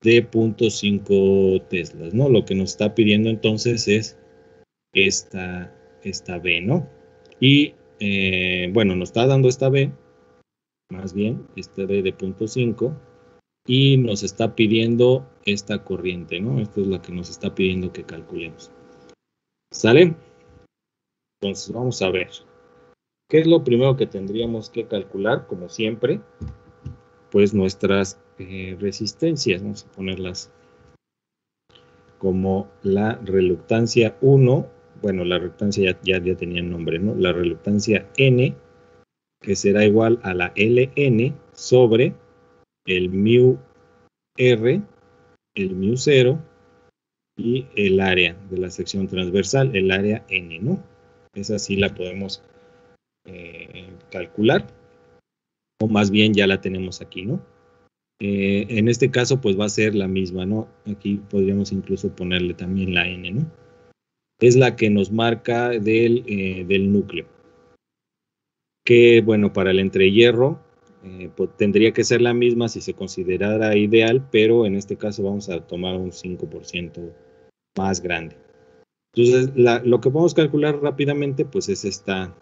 de 0.5 teslas, ¿no? Lo que nos está pidiendo entonces es esta B, ¿no? Y bueno, nos está dando esta B, más bien, esta B de 0.5, y nos está pidiendo esta corriente, ¿no? Esto es lo que nos está pidiendo que calculemos. ¿Sale? Entonces vamos a ver. ¿Qué es lo primero que tendríamos que calcular? Como siempre, pues nuestras resistencias. Vamos a ponerlas como la reluctancia 1. Bueno, la reluctancia ya tenía nombre, ¿no? La reluctancia N, que será igual a la Ln sobre el mu R, el mu 0 y el área de la sección transversal, el área N, ¿no? Esa sí la podemos calcular, o más bien ya la tenemos aquí, ¿no? En este caso, pues va a ser la misma, ¿no? Aquí podríamos incluso ponerle también la N, ¿no? Es la que nos marca del núcleo. Que, bueno, para el entrehierro, pues tendría que ser la misma si se considerara ideal, pero en este caso vamos a tomar un 5% más grande. Entonces, lo que podemos calcular rápidamente, pues es esta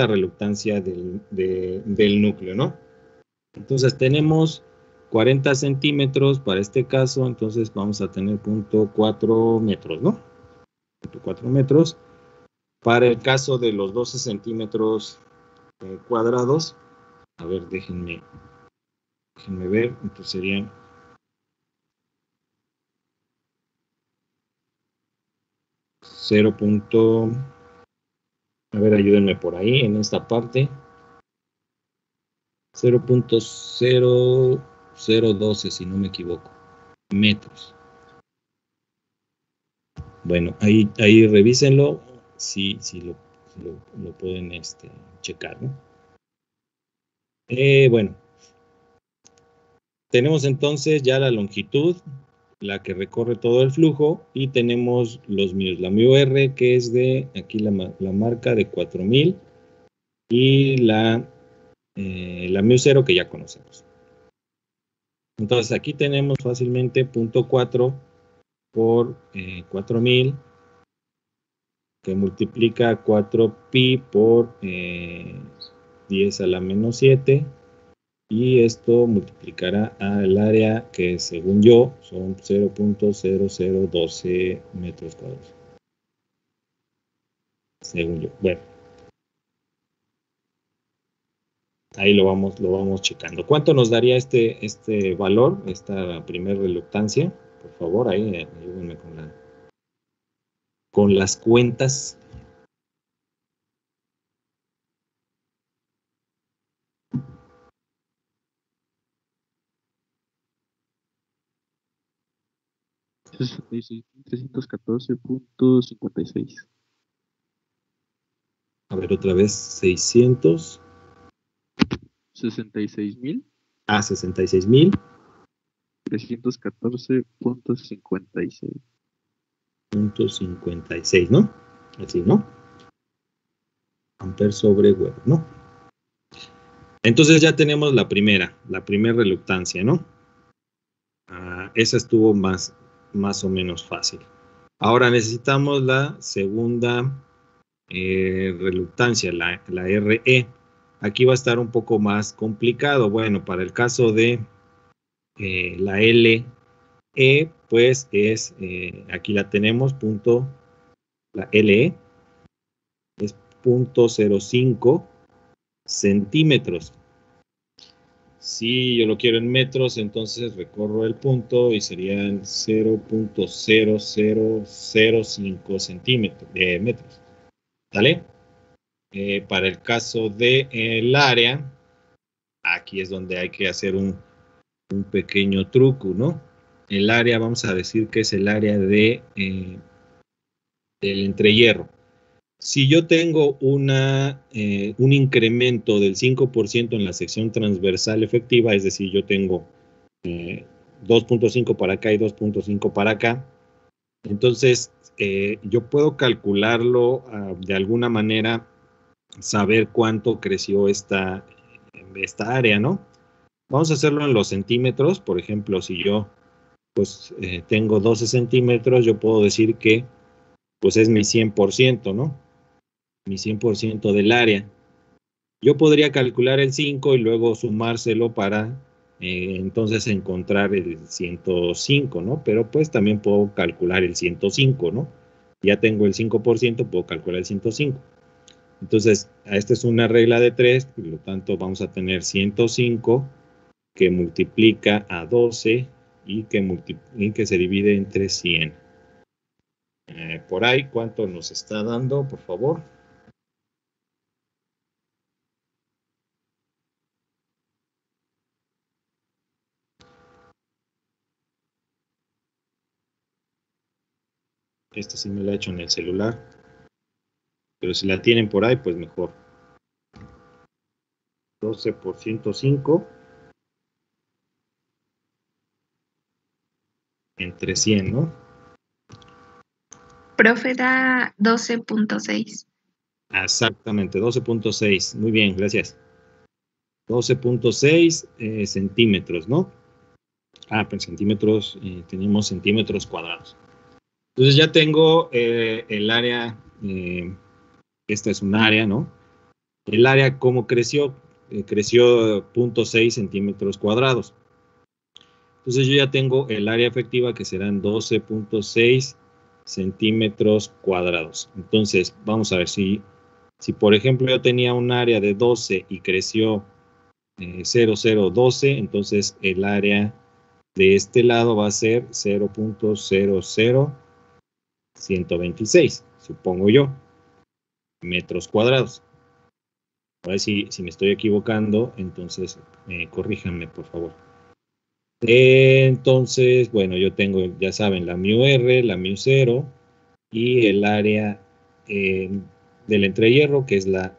reluctancia del núcleo, ¿no? Entonces, tenemos 40 centímetros para este caso, entonces vamos a tener 0.4 metros, ¿no? 0.4 metros. Para el caso de los 12 centímetros cuadrados, a ver, déjenme ver, entonces serían 0. A ver, ayúdenme por ahí en esta parte. 0.0012, si no me equivoco, metros. Bueno, ahí revísenlo, si lo pueden checar, ¿no? Bueno, tenemos entonces ya la longitud, la que recorre todo el flujo, y tenemos los μs. La mu R, que es de, aquí la marca de 4000, y la mu 0, que ya conocemos. Entonces aquí tenemos fácilmente 0.4 por 4000, que multiplica 4pi por 10 a la menos 7, y esto multiplicará al área que según yo son 0.0012 metros cuadrados. Según yo. Bueno. Ahí lo vamos checando. ¿Cuánto nos daría este valor, esta primera reluctancia? Por favor, ahí ayúdenme con las cuentas. $66,314.56. A ver, otra vez, 600. 66,000. 66,000. 314.56. .56, ¿no? Así, ¿no? Amper sobre Weber, ¿no? Entonces ya tenemos la primera reluctancia, ¿no? Esa estuvo más o menos fácil. Ahora necesitamos la segunda reluctancia, la RE. Aquí va a estar un poco más complicado. Bueno, para el caso de la LE, pues es, aquí la tenemos, la LE es 0.05 centímetros. Si yo lo quiero en metros, entonces recorro el punto y serían 0.0005 centímetros, metros. ¿Vale? Para el caso del área, aquí es donde hay que hacer un pequeño truco, ¿no? El área, vamos a decir que es el área del entrehierro. Si yo tengo un incremento del 5% en la sección transversal efectiva, es decir, yo tengo 2.5 para acá y 2.5 para acá, entonces yo puedo calcularlo de alguna manera, saber cuánto creció esta área, ¿no? Vamos a hacerlo en los centímetros. Por ejemplo, si yo pues tengo 12 centímetros, yo puedo decir que pues es mi 100%, ¿no? Mi 100% del área. Yo podría calcular el 5 y luego sumárselo para entonces encontrar el 105, ¿no? Pero pues también puedo calcular el 105, ¿no? Ya tengo el 5%, puedo calcular el 105. Entonces, esta es una regla de 3, por lo tanto vamos a tener 105 que multiplica a 12 y que se divide entre 100. Por ahí, ¿cuánto nos está dando, por favor? Esta sí me la he hecho en el celular, pero si la tienen por ahí, pues mejor. 12 por 105 entre 100, ¿no? Profe, da 12.6. Exactamente, 12.6. Muy bien, gracias. 12.6 centímetros, ¿no? Pues centímetros, tenemos centímetros cuadrados. Entonces ya tengo el área, esta es un área, ¿no? El área, ¿cómo creció? Creció 0.6 centímetros cuadrados. Entonces yo ya tengo el área efectiva que serán 12.6 centímetros cuadrados. Entonces vamos a ver si por ejemplo yo tenía un área de 12 y creció 0,012, entonces el área de este lado va a ser 0.00126, supongo yo, metros cuadrados. A ver si me estoy equivocando, entonces corríjanme, por favor. Entonces, bueno, yo tengo, ya saben, la μr, la μ0 y el área del entrehierro, que es la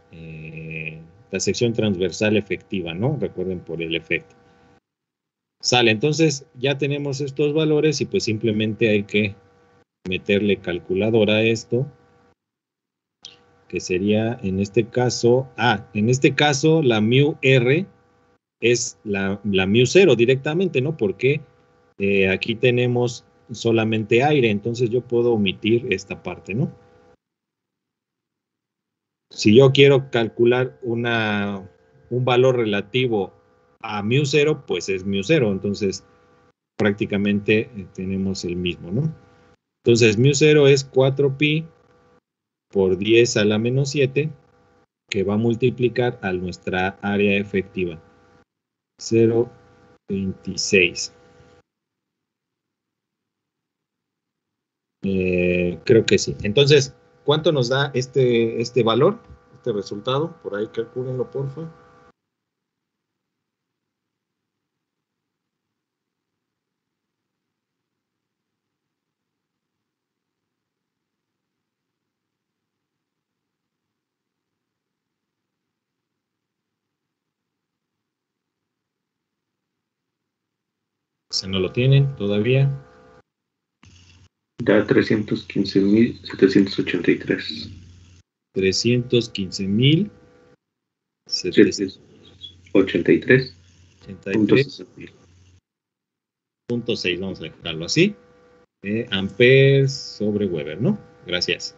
sección transversal efectiva, ¿no? Recuerden, por el efecto. Sale, entonces ya tenemos estos valores y pues simplemente hay que meterle calculadora a esto, que sería en este caso, la μr es la μ0 directamente, ¿no? Porque aquí tenemos solamente aire, entonces yo puedo omitir esta parte, ¿no? Si yo quiero calcular un valor relativo a μ0, pues es μ0, entonces prácticamente tenemos el mismo, ¿no? Entonces μ0 es 4pi por 10 a la menos 7, que va a multiplicar a nuestra área efectiva, 0.26. Creo que sí. Entonces, ¿cuánto nos da este valor, este resultado? Por ahí calcúlenlo, porfa. Si no lo tienen todavía. Da 315.783. 315.783. 83.6, vamos a dejarlo así. Amperes sobre Weber, ¿no? Gracias.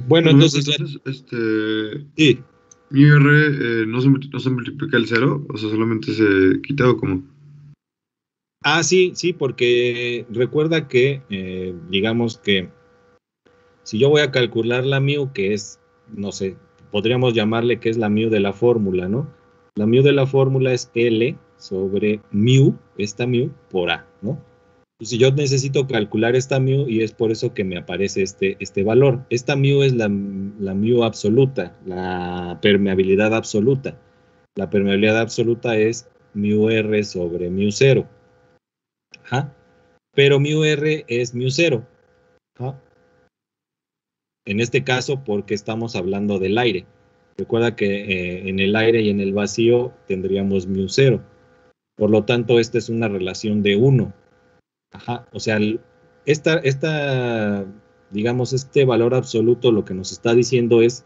Bueno, entonces sí. μr no se multiplica el 0, o sea, solamente se quita, o ¿cómo? Sí, porque recuerda que, digamos que si yo voy a calcular la μ, que es, no sé, podríamos llamarle que es la μ de la fórmula, ¿no? La μ de la fórmula es L sobre μ, esta μ, por A, ¿no? Entonces yo necesito calcular esta μ y es por eso que me aparece este valor. Esta μ es la μ absoluta, la permeabilidad absoluta. La permeabilidad absoluta es μr sobre μ0. Ajá. Pero μr es μ0. Ajá. En este caso, porque estamos hablando del aire. Recuerda que en el aire y en el vacío tendríamos μ0. Por lo tanto, esta es una relación de 1. Ajá. O sea, digamos, este valor absoluto lo que nos está diciendo es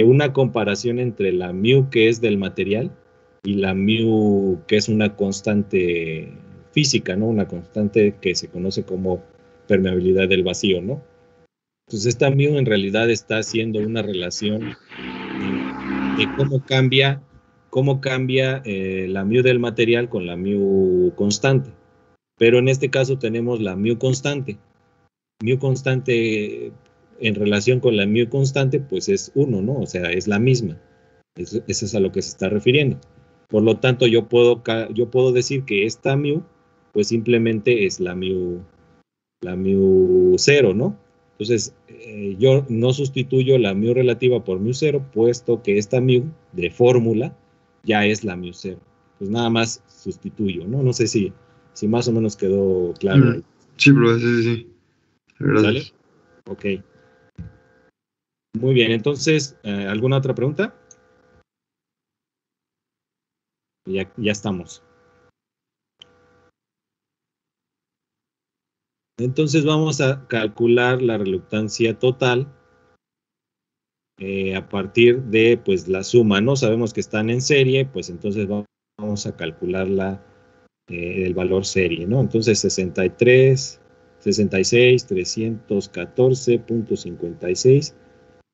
una comparación entre la μ que es del material y la μ que es una constante física, ¿no? Una constante que se conoce como permeabilidad del vacío, ¿no? Entonces esta μ en realidad está haciendo una relación de cómo cómo cambia la mu del material con la mu constante. Pero en este caso tenemos la mu constante. Mu constante en relación con la mu constante, pues es 1, ¿no? O sea, es la misma. Eso es a lo que se está refiriendo. Por lo tanto, yo puedo decir que esta mu, pues simplemente es la mu 0, ¿no? Entonces, yo no sustituyo la mu relativa por mu 0, puesto que esta mu de fórmula ya es la mu 0. Pues nada más sustituyo, ¿no? No sé si más o menos quedó claro ahí. Sí, profe, sí. Gracias. ¿Sale? Ok. Muy bien, entonces, ¿alguna otra pregunta? Ya estamos. Entonces vamos a calcular la reluctancia total a partir de pues la suma, ¿no? Sabemos que están en serie, pues entonces vamos a calcular el valor serie, ¿no? Entonces 66, 314.56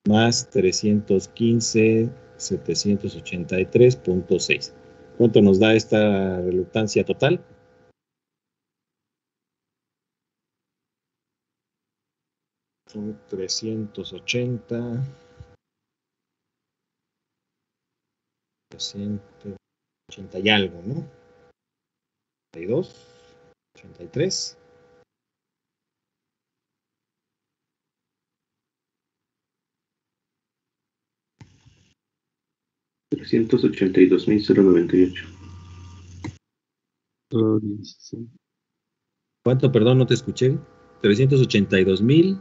más 315, 783.6. ¿Cuánto nos da esta reluctancia total? Son 380 y algo, ¿no? 82, 83. $382,098. ¿Cuánto? Perdón, no te escuché. 382,000.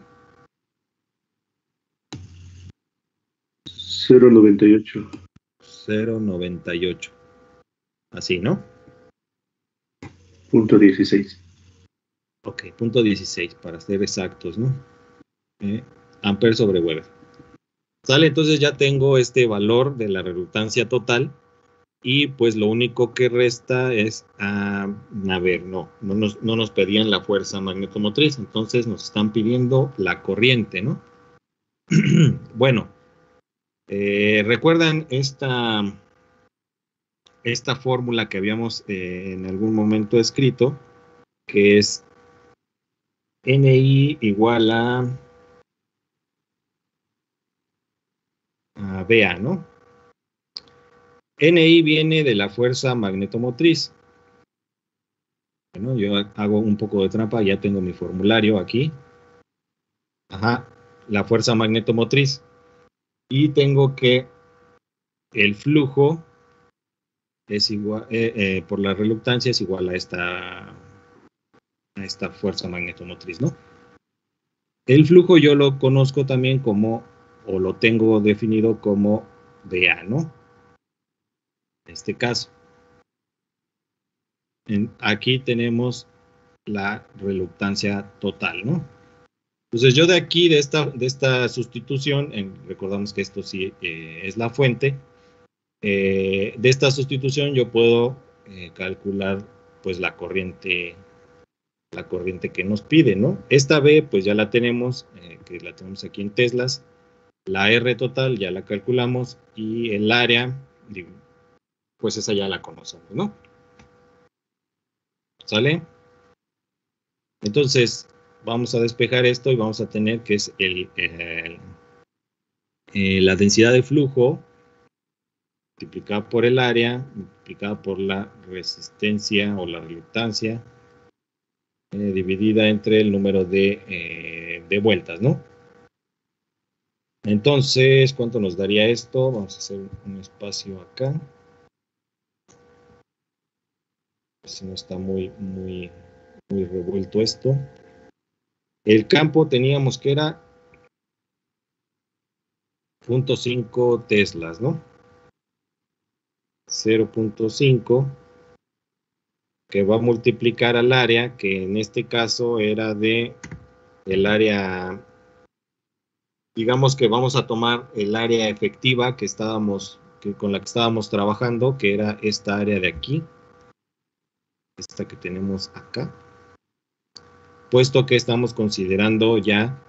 098. 098. Así, ¿no? Punto 16. Ok, punto 16, para ser exactos, ¿no? Amperes sobre Weber. Sale, entonces ya tengo este valor de la reluctancia total y pues lo único que resta es, a ver, no nos pedían la fuerza magnetomotriz, entonces nos están pidiendo la corriente, ¿no? Bueno, ¿recuerdan esta fórmula que habíamos en algún momento escrito, que es NI igual a BA, ¿no? NI viene de la fuerza magnetomotriz. Bueno, yo hago un poco de trampa, ya tengo mi formulario aquí. Ajá, la fuerza magnetomotriz. Y tengo que el flujo es igual, por la reluctancia es igual a esta fuerza magnetomotriz, ¿no? El flujo yo lo conozco también como, o lo tengo definido como BA, ¿no? En este caso. Aquí tenemos la reluctancia total, ¿no? Entonces yo de aquí, de esta sustitución, recordamos que esto sí es la fuente, de esta sustitución yo puedo calcular pues la corriente que nos pide, ¿no? Esta B pues ya la tenemos, que la tenemos aquí en teslas, la R total ya la calculamos y el área, pues esa ya la conocemos, ¿no? ¿Sale? Entonces, vamos a despejar esto y vamos a tener que es la densidad de flujo multiplicada por el área, multiplicada por la resistencia o la reluctancia, dividida entre el número de vueltas, ¿no? Entonces, ¿cuánto nos daría esto? Vamos a hacer un espacio acá. Si no está muy revuelto esto. El campo teníamos que era 0.5 teslas, ¿no? 0.5 que va a multiplicar al área, que en este caso era el área, digamos que vamos a tomar el área efectiva con la que estábamos trabajando, que era esta área de aquí, esta que tenemos acá, puesto que estamos considerando ya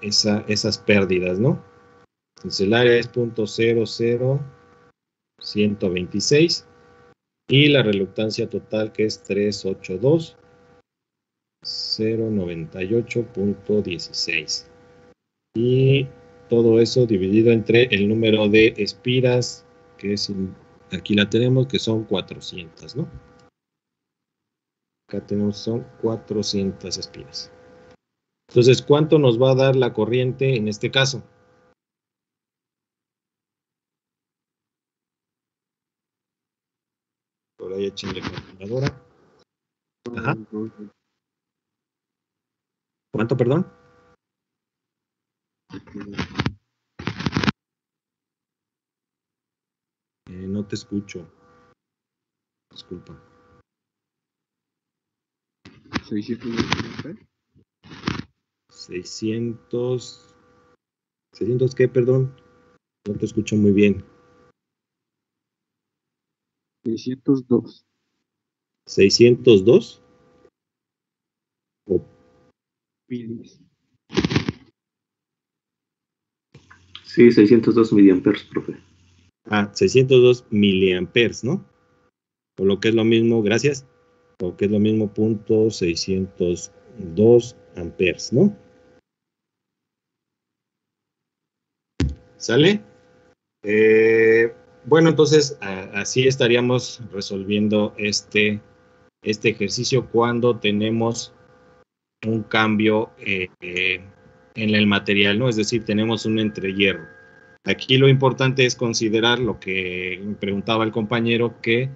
esas pérdidas, ¿no? Entonces el área es 0.00 126 y la reluctancia total que es 382.098.16 y todo eso dividido entre el número de espiras que es, aquí la tenemos, que son 400, ¿no? Acá tenemos, son 400 espiras. Entonces, ¿cuánto nos va a dar la corriente en este caso? Por ahí échenle calculadora. Ajá. ¿Cuánto, perdón? No te escucho. Disculpa. 600. ¿600 qué, perdón? No te escucho muy bien. 602. ¿602? Milis. Sí, 602 miliamperes, profe. 602 miliamperes, ¿no? O lo que es lo mismo, gracias. O que es lo mismo, punto 602 amperes, ¿no? ¿Sale? Bueno, entonces así estaríamos resolviendo este ejercicio cuando tenemos un cambio en el material, ¿no? Es decir, tenemos un entrehierro. Aquí lo importante es considerar lo que preguntaba el compañero, que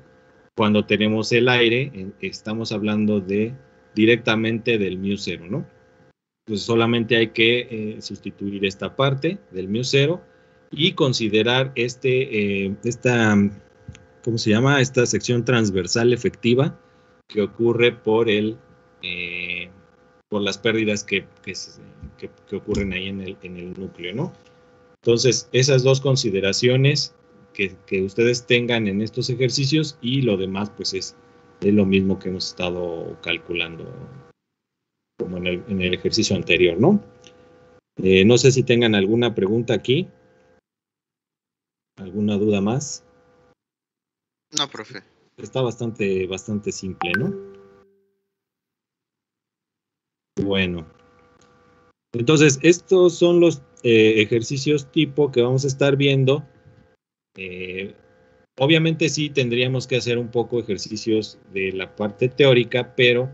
cuando tenemos el aire, estamos hablando directamente del μ0, ¿no? Entonces solamente hay que sustituir esta parte del μ0 y considerar ¿cómo se llama? Esta sección transversal efectiva que ocurre por las pérdidas que ocurren ahí en el núcleo, ¿no? Entonces, esas dos consideraciones que ustedes tengan en estos ejercicios y lo demás, pues es lo mismo que hemos estado calculando como en el ejercicio anterior, ¿no? No sé si tengan alguna pregunta aquí. ¿Alguna duda más? No, profe. Está bastante simple, ¿no? Bueno. Entonces, estos son los ejercicios tipo que vamos a estar viendo. Obviamente sí tendríamos que hacer un poco ejercicios de la parte teórica, pero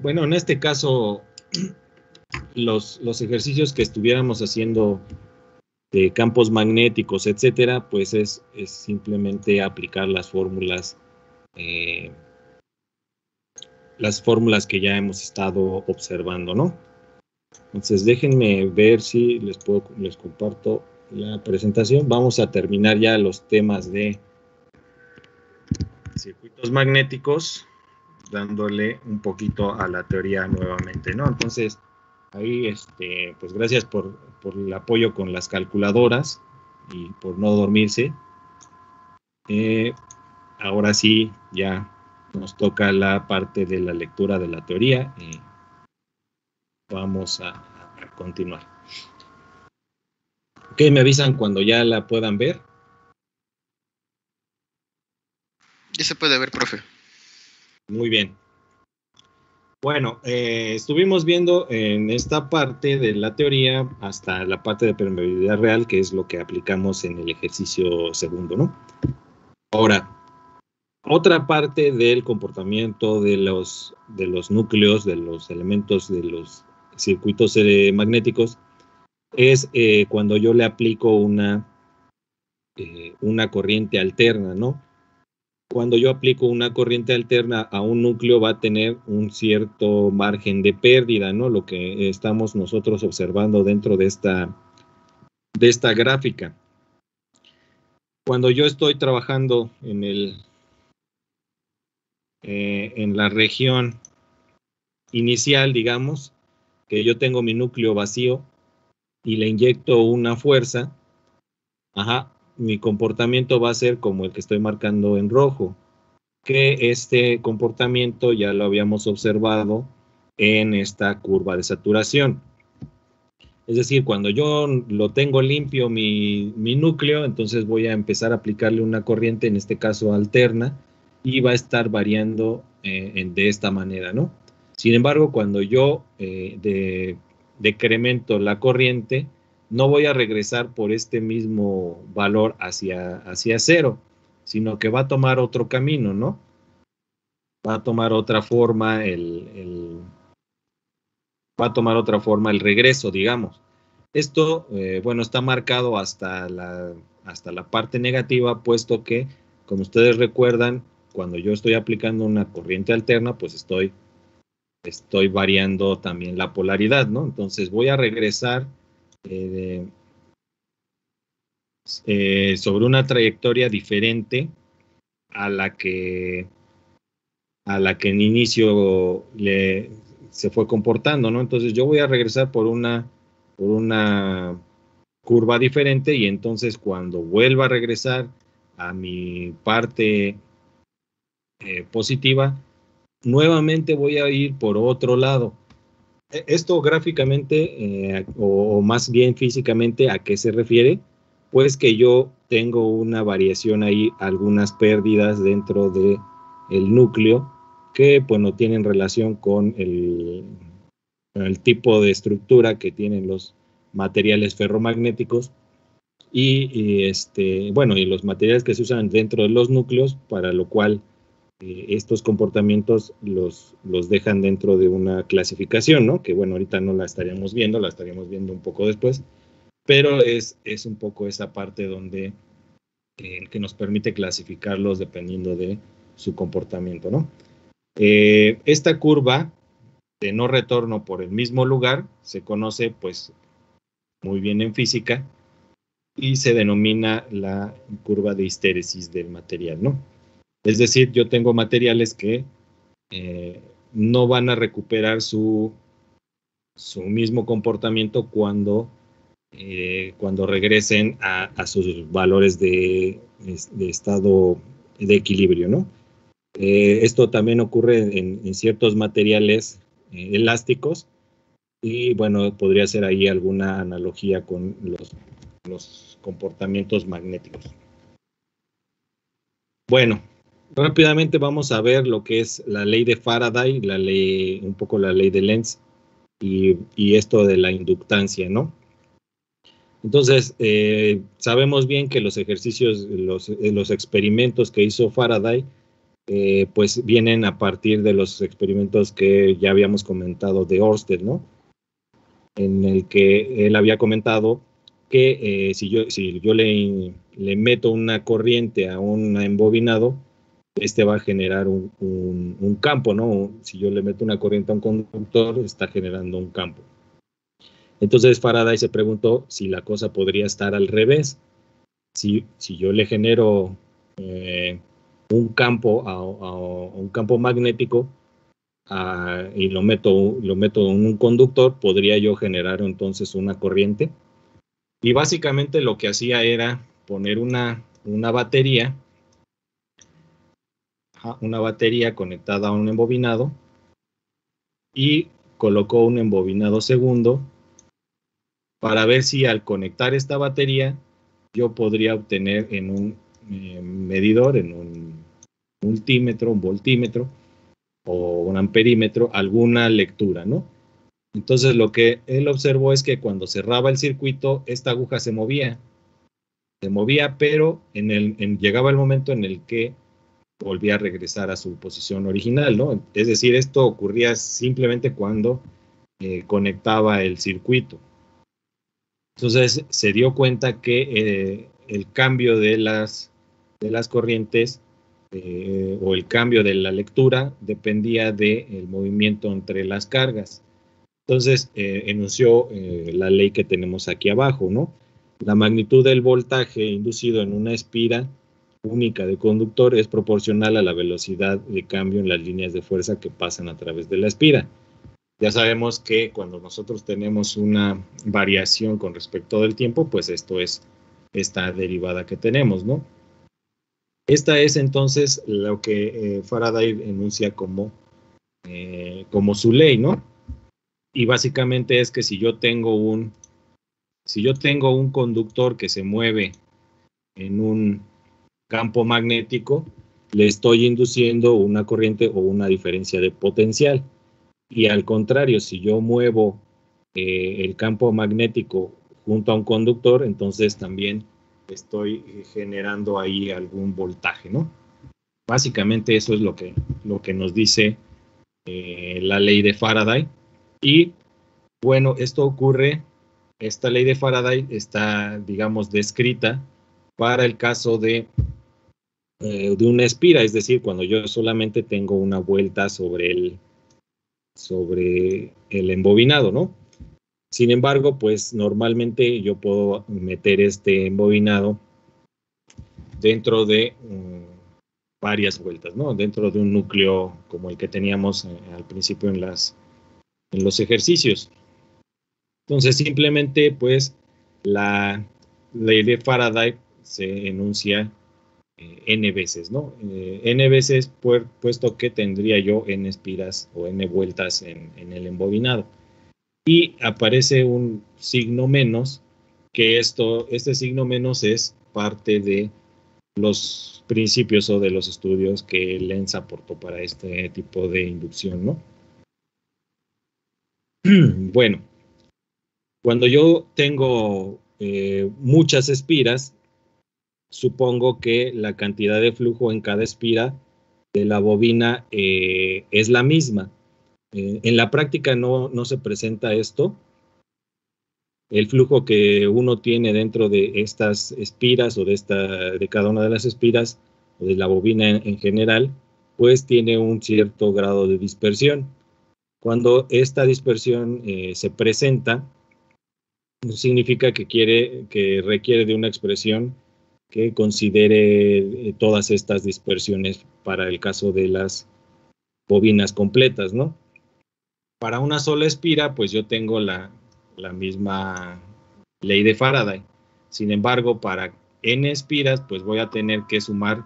bueno, en este caso los ejercicios que estuviéramos haciendo de campos magnéticos, etcétera, pues es simplemente aplicar las fórmulas que ya hemos estado observando, ¿no? Entonces déjenme ver si les comparto la presentación. Vamos a terminar ya los temas de circuitos magnéticos, dándole un poquito a la teoría nuevamente, ¿no? Entonces, ahí, pues gracias por el apoyo con las calculadoras y por no dormirse. Ahora sí, ya nos toca la parte de la lectura de la teoría y vamos a continuar. Ok, me avisan cuando ya la puedan ver. Ya se puede ver, profe. Muy bien. Bueno, estuvimos viendo en esta parte de la teoría hasta la parte de permeabilidad real, que es lo que aplicamos en el ejercicio segundo, ¿no? Ahora, otra parte del comportamiento de los núcleos, de los elementos de los circuitos magnéticos, es cuando yo le aplico una corriente alterna, ¿no? Cuando yo aplico una corriente alterna a un núcleo va a tener un cierto margen de pérdida, ¿no? Lo que estamos nosotros observando dentro de esta gráfica. Cuando yo estoy trabajando en la región inicial, digamos, que yo tengo mi núcleo vacío y le inyecto una fuerza, mi comportamiento va a ser como el que estoy marcando en rojo, que este comportamiento ya lo habíamos observado en esta curva de saturación. Es decir, cuando yo lo tengo limpio mi núcleo, entonces voy a empezar a aplicarle una corriente, en este caso alterna, y va a estar variando de esta manera, ¿no? Sin embargo, cuando yo decremento la corriente, no voy a regresar por este mismo valor hacia cero, sino que va a tomar otro camino, ¿no? Va a tomar otra forma va a tomar otra forma el regreso, digamos. Esto, bueno, está marcado hasta la parte negativa, puesto que, como ustedes recuerdan, cuando yo estoy aplicando una corriente alterna, pues estoy variando también la polaridad, ¿no? Entonces voy a regresar sobre una trayectoria diferente a la que en inicio se fue comportando, ¿no? Entonces yo voy a regresar por una curva diferente, y entonces cuando vuelva a regresar a mi parte positiva, nuevamente voy a ir por otro lado. Esto gráficamente, o más bien físicamente, ¿a qué se refiere? Pues que yo tengo una variación ahí, algunas pérdidas dentro del núcleo que pues no tienen relación con el tipo de estructura que tienen los materiales ferromagnéticos y los materiales que se usan dentro de los núcleos, para lo cual estos comportamientos los dejan dentro de una clasificación, ¿no? Que bueno, ahorita no la estaríamos viendo un poco después, pero es un poco esa parte donde que nos permite clasificarlos dependiendo de su comportamiento, ¿no? Esta curva de no retorno por el mismo lugar se conoce pues muy bien en física y se denomina la curva de histéresis del material, ¿no? Es decir, yo tengo materiales que no van a recuperar su mismo comportamiento cuando regresen a sus valores de estado de equilibrio, ¿no? Esto también ocurre en ciertos materiales elásticos, y bueno, podría ser ahí alguna analogía con los comportamientos magnéticos. Bueno, rápidamente vamos a ver lo que es la ley de Faraday, un poco la ley de Lenz y esto de la inductancia, ¿no? Entonces, sabemos bien que los ejercicios, los experimentos que hizo Faraday, pues vienen a partir de los experimentos que ya habíamos comentado de Ørsted, ¿no? En el que él había comentado que si yo le meto una corriente a un embobinado, va a generar un campo, ¿no? Si yo le meto una corriente a un conductor, está generando un campo. Entonces Faraday se preguntó si la cosa podría estar al revés. Si yo le genero un campo un campo magnético y lo meto en un conductor, podría yo generar entonces una corriente. Y básicamente lo que hacía era poner una batería conectada a un embobinado, y colocó un embobinado segundo para ver si al conectar esta batería yo podría obtener en un medidor, en un multímetro, un voltímetro o un amperímetro, alguna lectura, ¿no? Entonces lo que él observó es que cuando cerraba el circuito, esta aguja se movía, pero llegaba el momento en el que volvía a regresar a su posición original, ¿no? Es decir, esto ocurría simplemente cuando conectaba el circuito. Entonces se dio cuenta que el cambio de las corrientes o el cambio de la lectura dependía del movimiento entre las cargas. Entonces enunció la ley que tenemos aquí abajo, ¿no? La magnitud del voltaje inducido en una espira única de conductor es proporcional a la velocidad de cambio en las líneas de fuerza que pasan a través de la espira. Ya sabemos que cuando nosotros tenemos una variación con respecto del tiempo, pues esto es esta derivada que tenemos, ¿no? Esta es entonces lo que Faraday enuncia como su ley, ¿no? Y básicamente es que si yo tengo un Si yo tengo un conductor que se mueve en un campo magnético, le estoy induciendo una corriente o una diferencia de potencial. Y al contrario, si yo muevo el campo magnético junto a un conductor, entonces también estoy generando ahí algún voltaje, ¿no? Básicamente eso es lo que nos dice la ley de Faraday. Y bueno, esta ley de Faraday está, digamos, descrita para el caso de una espira, es decir, cuando yo solamente tengo una vuelta sobre el embobinado, ¿no? Sin embargo, pues normalmente yo puedo meter este embobinado dentro de varias vueltas, ¿no? Dentro de un núcleo como el que teníamos al principio en los ejercicios. Entonces, simplemente, pues, la ley de Faraday se enuncia n veces, ¿no? N veces, puesto que tendría yo n espiras o n vueltas en el embobinado. Y aparece un signo menos, que este signo menos es parte de los principios o de los estudios que Lenz aportó para este tipo de inducción, ¿no? Bueno, cuando yo tengo muchas espiras, supongo que la cantidad de flujo en cada espira de la bobina es la misma. En la práctica no se presenta esto. El flujo que uno tiene dentro de estas espiras o de cada una de las espiras o de la bobina en general, pues tiene un cierto grado de dispersión. Cuando esta dispersión se presenta, significa que requiere de una expresión que considere todas estas dispersiones para el caso de las bobinas completas, ¿no? Para una sola espira, pues yo tengo la misma ley de Faraday. Sin embargo, para n espiras, pues voy a tener que sumar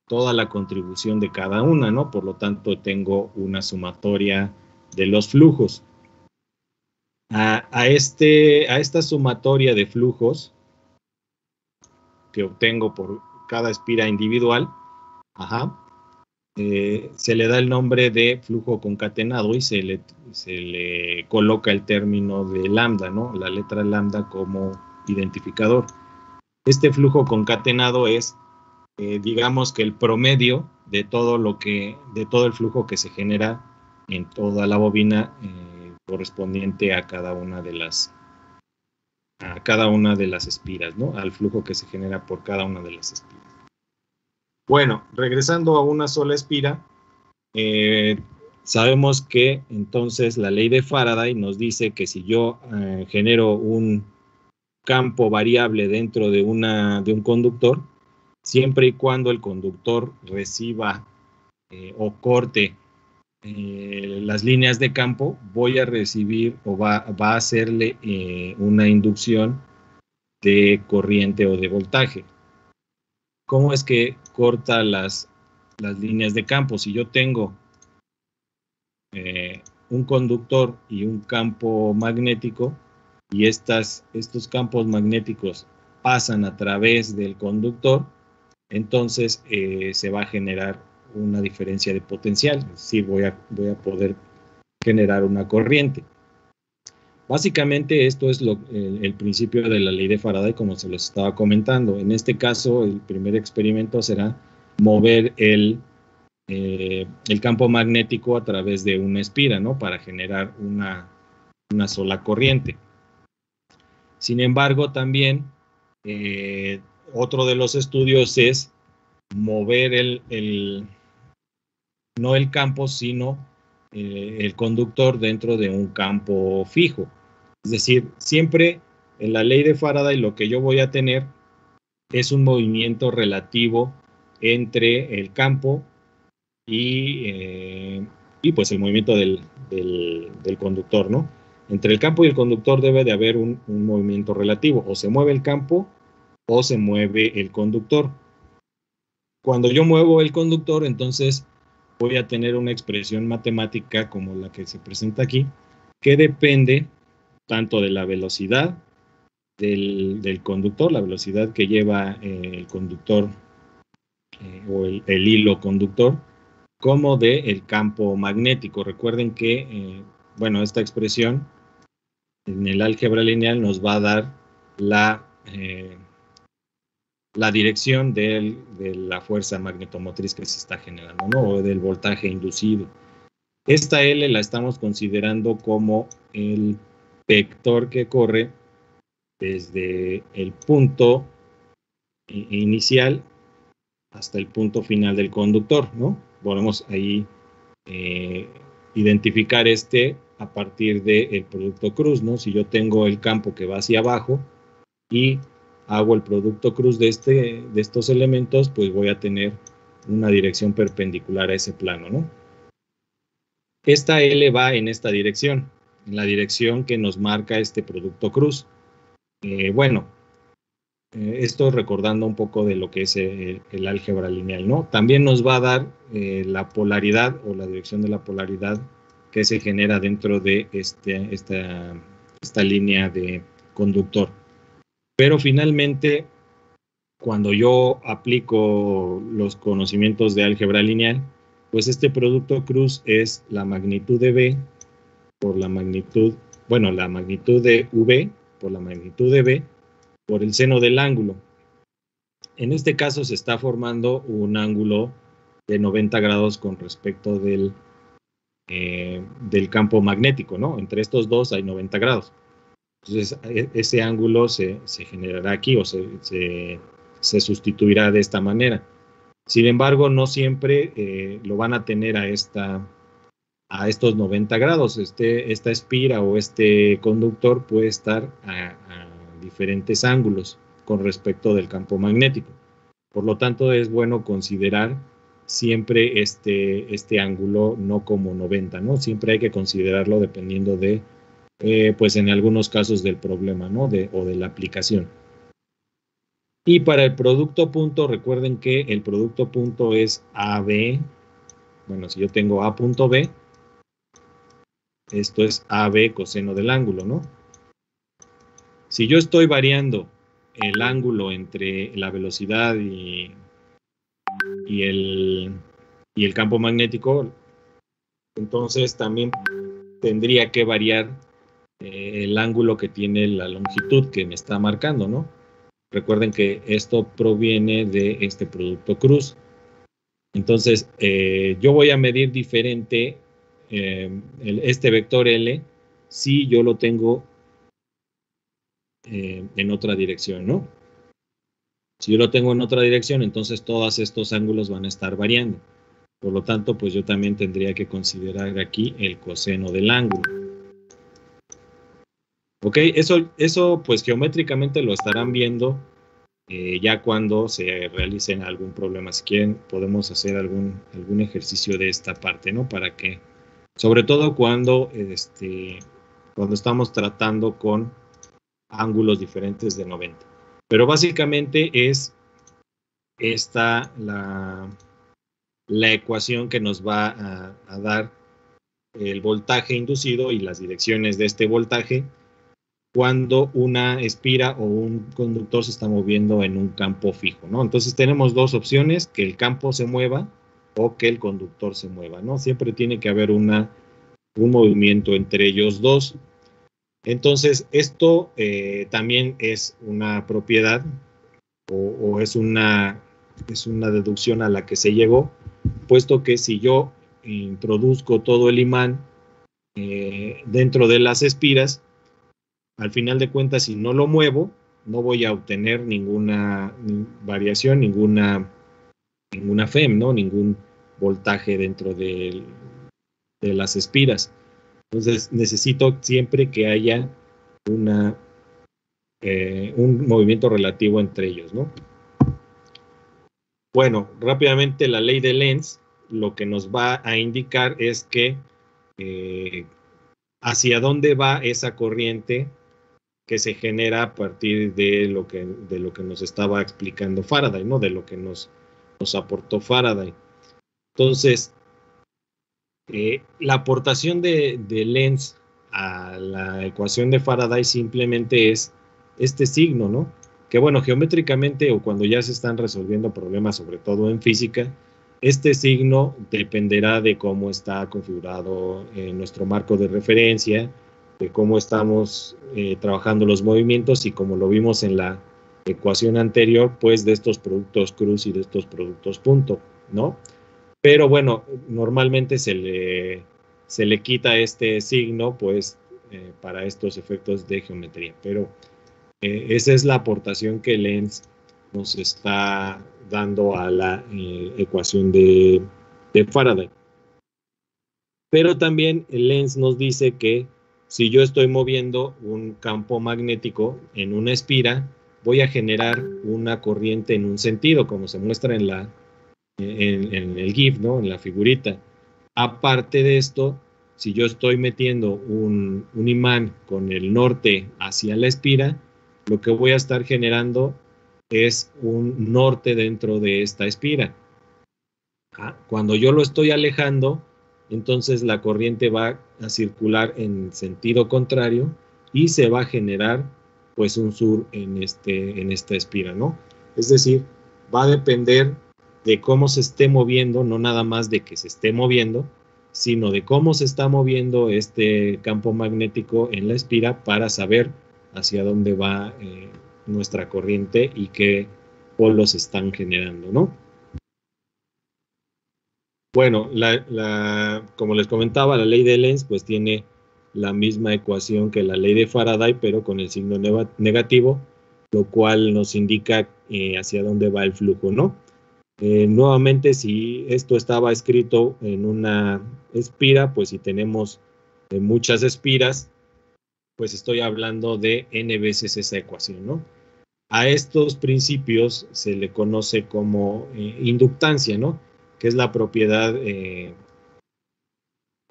toda la contribución de cada una, ¿no? Por lo tanto, tengo una sumatoria de los flujos. A esta sumatoria de flujos que obtengo por cada espira individual, se le da el nombre de flujo concatenado y se le coloca el término de lambda, ¿no? La letra lambda como identificador. Este flujo concatenado es, digamos que el promedio de todo el flujo que se genera en toda la bobina correspondiente a cada una de las espiras, ¿no? Al flujo que se genera por cada una de las espiras. Bueno, regresando a una sola espira, sabemos que entonces la ley de Faraday nos dice que si yo genero un campo variable dentro de un conductor, siempre y cuando el conductor reciba o corte las líneas de campo, voy a recibir o va a hacerle una inducción de corriente o de voltaje. ¿Cómo es que corta las líneas de campo? Si yo tengo un conductor y un campo magnético y estos campos magnéticos pasan a través del conductor, entonces se va a generar una diferencia de potencial, es decir, voy a poder generar una corriente. Básicamente esto es el principio de la ley de Faraday, como se los estaba comentando. En este caso, el primer experimento será mover el campo magnético a través de una espira, ¿no? Para generar una sola corriente. Sin embargo, también otro de los estudios es mover no el campo, sino el conductor dentro de un campo fijo. Es decir, siempre en la ley de Faraday lo que yo voy a tener es un movimiento relativo entre el campo y pues el movimiento del conductor, ¿no? Entre el campo y el conductor debe de haber un movimiento relativo, o se mueve el campo o se mueve el conductor. Cuando yo muevo el conductor, entonces voy a tener una expresión matemática como la que se presenta aquí, que depende tanto de la velocidad del conductor, la velocidad que lleva el conductor o el hilo conductor, como del campo magnético. Recuerden que, bueno, esta expresión en el álgebra lineal nos va a dar la dirección de la fuerza magnetomotriz que se está generando, ¿no? O del voltaje inducido. Esta L la estamos considerando como el vector que corre desde el punto inicial hasta el punto final del conductor, ¿no? Podemos ahí identificar a partir del producto cruz, ¿no? Si yo tengo el campo que va hacia abajo y hago el producto cruz de estos elementos, pues voy a tener una dirección perpendicular a ese plano, ¿no? Esta L va en esta dirección, en la dirección que nos marca este producto cruz. Bueno, esto recordando un poco de lo que es el álgebra lineal, ¿no? También nos va a dar la polaridad o la dirección de la polaridad que se genera dentro de esta línea de conductor. Pero finalmente, cuando yo aplico los conocimientos de álgebra lineal, pues este producto cruz es la magnitud de B por la magnitud, bueno, la magnitud de V por la magnitud de B por el seno del ángulo. En este caso se está formando un ángulo de 90 grados con respecto del campo magnético, ¿no? Entre estos dos hay 90 grados. Entonces, ese ángulo se generará aquí o se sustituirá de esta manera. Sin embargo, no siempre lo van a tener a estos 90 grados. Esta espira o este conductor puede estar a diferentes ángulos con respecto del campo magnético. Por lo tanto, es bueno considerar siempre este ángulo no como 90, ¿no? Siempre hay que considerarlo dependiendo de, pues en algunos casos del problema, ¿no? O de la aplicación. Y para el producto punto, recuerden que el producto punto es AB. Bueno, si yo tengo A punto B, esto es AB coseno del ángulo, ¿no? Si yo estoy variando el ángulo entre la velocidad y el campo magnético, entonces también tendría que variar el ángulo que tiene la longitud que me está marcando, ¿no? Recuerden que esto proviene de este producto cruz. Entonces, yo voy a medir diferente este vector L si yo lo tengo en otra dirección, ¿no? Si yo lo tengo en otra dirección, entonces todos estos ángulos van a estar variando. Por lo tanto, pues yo también tendría que considerar aquí el coseno del ángulo. Ok, eso pues geométricamente lo estarán viendo ya cuando se realicen algún problema. Si quieren, podemos hacer algún ejercicio de esta parte, ¿no? Para que, sobre todo cuando estamos tratando con ángulos diferentes de 90. Pero básicamente es esta la ecuación que nos va a dar el voltaje inducido y las direcciones de este voltaje cuando una espira o un conductor se está moviendo en un campo fijo, ¿no? Entonces tenemos dos opciones, que el campo se mueva o que el conductor se mueva, ¿no? Siempre tiene que haber un movimiento entre ellos dos. Entonces, esto también es una propiedad o es una deducción a la que se llegó, puesto que si yo introduzco todo el imán dentro de las espiras, al final de cuentas, si no lo muevo, no voy a obtener ninguna variación, ninguna FEM, ¿no? Ningún voltaje dentro de las espiras. Entonces, necesito siempre que haya un movimiento relativo entre ellos, ¿no? Bueno, rápidamente la ley de Lenz lo que nos va a indicar es que hacia dónde va esa corriente que se genera a partir de lo que nos estaba explicando Faraday, ¿no? De lo que nos aportó Faraday. Entonces, la aportación de Lenz a la ecuación de Faraday simplemente es este signo, ¿no? Que bueno, geométricamente o cuando ya se están resolviendo problemas, sobre todo en física, este signo dependerá de cómo está configurado nuestro marco de referencia, de cómo estamos trabajando los movimientos y como lo vimos en la ecuación anterior, pues de estos productos cruz y de estos productos punto, ¿no? Pero bueno, normalmente se le quita este signo, pues, para estos efectos de geometría. Pero esa es la aportación que Lenz nos está dando a la ecuación de Faraday. Pero también Lenz nos dice que si yo estoy moviendo un campo magnético en una espira, voy a generar una corriente en un sentido, como se muestra en el GIF, ¿no? En la figurita. Aparte de esto, si yo estoy metiendo un imán con el norte hacia la espira, lo que voy a estar generando es un norte dentro de esta espira. Cuando yo lo estoy alejando, entonces la corriente va a circular en sentido contrario y se va a generar pues un sur en esta espira, ¿no? Es decir, va a depender de cómo se esté moviendo, no nada más de que se esté moviendo, sino de cómo se está moviendo este campo magnético en la espira para saber hacia dónde va nuestra corriente y qué polos están generando, ¿no? Bueno, como les comentaba, la ley de Lenz pues tiene la misma ecuación que la ley de Faraday, pero con el signo negativo, lo cual nos indica hacia dónde va el flujo, ¿no? Nuevamente, si esto estaba escrito en una espira, pues si tenemos muchas espiras, pues estoy hablando de n veces esa ecuación, ¿no? A estos principios se le conoce como inductancia, ¿no? Que es la propiedad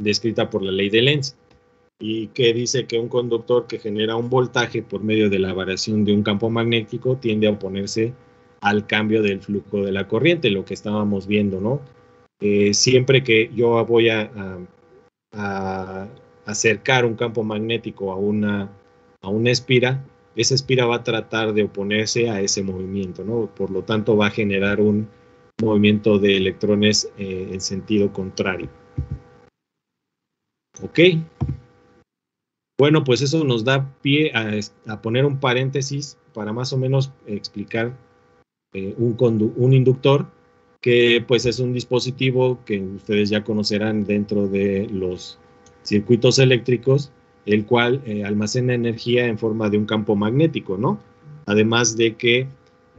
descrita por la ley de Lenz y que dice que un conductor que genera un voltaje por medio de la variación de un campo magnético tiende a oponerse al cambio del flujo de la corriente, lo que estábamos viendo, ¿no? Siempre que yo voy a acercar un campo magnético a una espira, esa espira va a tratar de oponerse a ese movimiento, ¿no? Por lo tanto, va a generar un movimiento de electrones en sentido contrario. ¿Ok? Bueno, pues eso nos da pie a poner un paréntesis para más o menos explicar un inductor, que pues es un dispositivo que ustedes ya conocerán dentro de los circuitos eléctricos, el cual almacena energía en forma de un campo magnético, ¿no? Además de que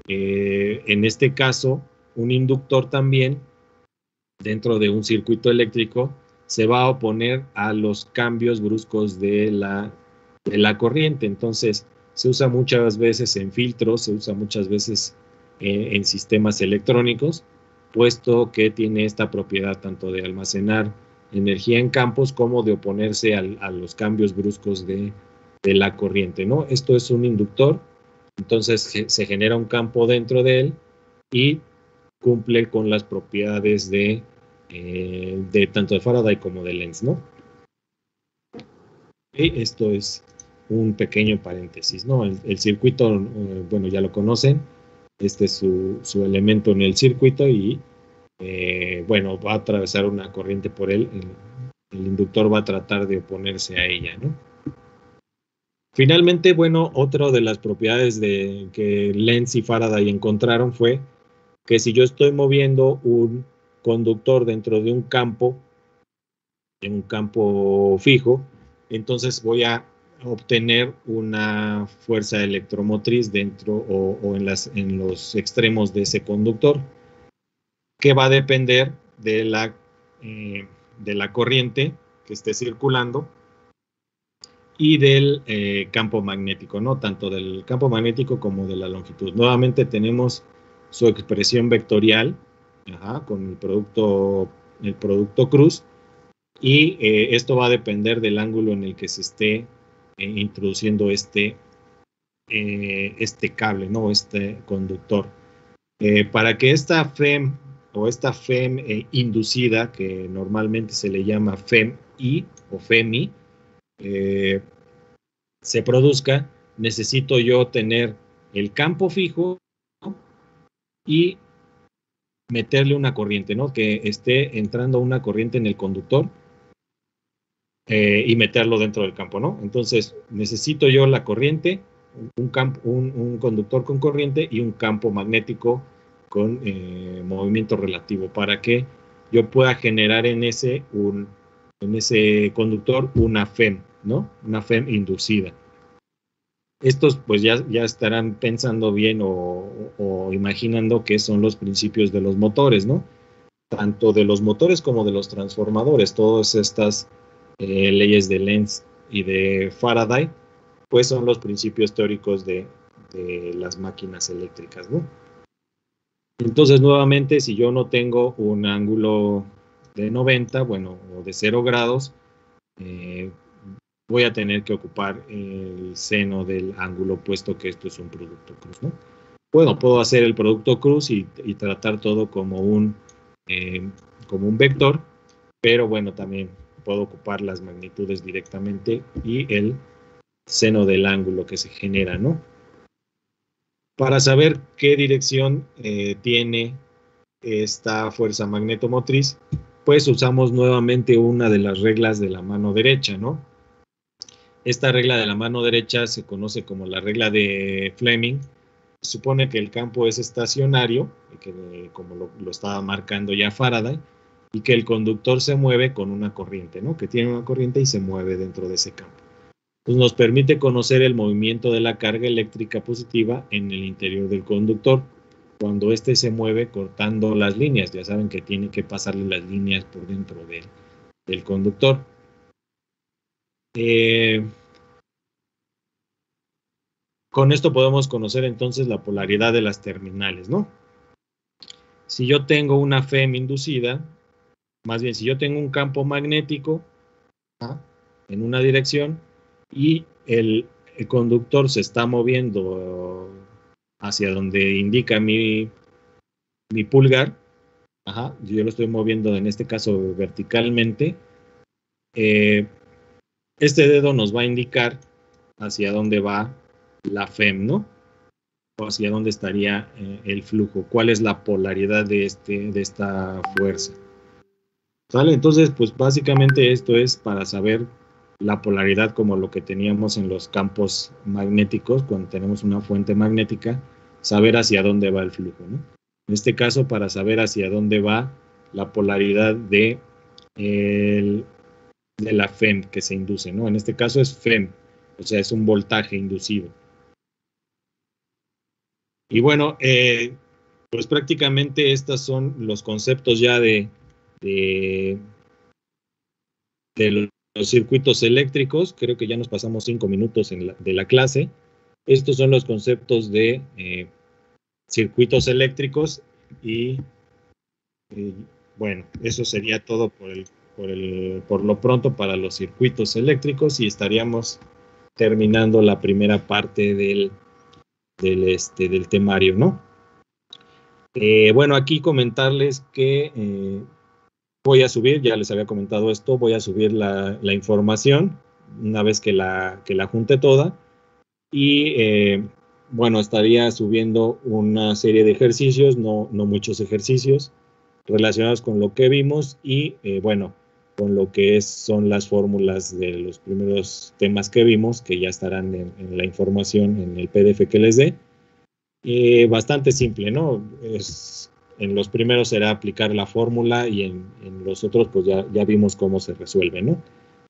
en este caso, un inductor también dentro de un circuito eléctrico se va a oponer a los cambios bruscos de la corriente. Entonces, se usa muchas veces en filtros, se usa muchas veces en sistemas electrónicos, puesto que tiene esta propiedad tanto de almacenar energía en campos como de oponerse a los cambios bruscos de la corriente, ¿no? Esto es un inductor, entonces se genera un campo dentro de él y cumple con las propiedades de tanto de Faraday como de Lenz, ¿no? Y esto es un pequeño paréntesis, ¿no? El circuito, bueno, ya lo conocen, este es su elemento en el circuito y, bueno, va a atravesar una corriente por él, el inductor va a tratar de oponerse a ella, ¿no? Finalmente, bueno, otra de las propiedades que Lenz y Faraday encontraron fue que si yo estoy moviendo un conductor dentro de un campo fijo, entonces voy a obtener una fuerza electromotriz dentro o en los extremos de ese conductor, que va a depender de la corriente que esté circulando y del campo magnético, ¿no? Tanto del campo magnético como de la longitud. Nuevamente tenemos su expresión vectorial, con el producto cruz, y esto va a depender del ángulo en el que se esté introduciendo este cable, ¿no? Este conductor. Para que esta FEM o esta FEM inducida, que normalmente se le llama FEM-I o FEMI, se produzca, necesito yo tener el campo fijo y meterle una corriente, ¿no? Que esté entrando una corriente en el conductor y meterlo dentro del campo, ¿no? Entonces, necesito yo la corriente, un conductor con corriente y un campo magnético con movimiento relativo para que yo pueda generar en ese conductor una FEM, ¿no? Una FEM inducida. Estos pues ya estarán pensando bien o imaginando qué son los principios de los motores, ¿no? Tanto de los motores como de los transformadores, todas estas leyes de Lenz y de Faraday, pues son los principios teóricos de las máquinas eléctricas, ¿no? Entonces, nuevamente, si yo no tengo un ángulo de 90, bueno, o de 0 grados, voy a tener que ocupar el seno del ángulo, puesto que esto es un producto cruz, ¿no? Bueno, puedo hacer el producto cruz y tratar todo como un vector, pero bueno, también puedo ocupar las magnitudes directamente y el seno del ángulo que se genera, ¿no? Para saber qué dirección tiene esta fuerza magnetomotriz, pues usamos nuevamente una de las reglas de la mano derecha, ¿no? Esta regla de la mano derecha se conoce como la regla de Fleming. Se supone que el campo es estacionario, que, como lo estaba marcando ya Faraday, y que el conductor se mueve con una corriente, ¿no? Que tiene una corriente y se mueve dentro de ese campo. Pues nos permite conocer el movimiento de la carga eléctrica positiva en el interior del conductor cuando éste se mueve cortando las líneas. Ya saben que tiene que pasarle las líneas por dentro del conductor. Con esto podemos conocer entonces la polaridad de las terminales, ¿no? Si yo tengo una FEM inducida, más bien si yo tengo un campo magnético en una dirección y el conductor se está moviendo hacia donde indica mi pulgar, yo lo estoy moviendo en este caso verticalmente, este dedo nos va a indicar hacia dónde va la FEM, ¿no? O hacia dónde estaría el flujo, cuál es la polaridad de esta fuerza. ¿Sale? Entonces, pues básicamente esto es para saber la polaridad como lo que teníamos en los campos magnéticos, cuando tenemos una fuente magnética, saber hacia dónde va el flujo, ¿no? En este caso, para saber hacia dónde va la polaridad de la FEM que se induce, ¿no? En este caso es FEM, o sea, es un voltaje inducido. Y bueno, pues prácticamente estos son los conceptos ya de los circuitos eléctricos. Creo que ya nos pasamos 5 minutos de la clase. Estos son los conceptos de circuitos eléctricos y bueno, eso sería todo por lo pronto para los circuitos eléctricos y estaríamos terminando la primera parte del temario, ¿no? Bueno, aquí comentarles que voy a subir, ya les había comentado esto, voy a subir la información una vez que la junte toda y bueno, estaría subiendo una serie de ejercicios, no muchos ejercicios relacionados con lo que vimos y bueno, con lo que son las fórmulas de los primeros temas que vimos, que ya estarán en la información en el PDF que les dé. Bastante simple, ¿no? En los primeros será aplicar la fórmula y en los otros pues ya vimos cómo se resuelve, ¿no?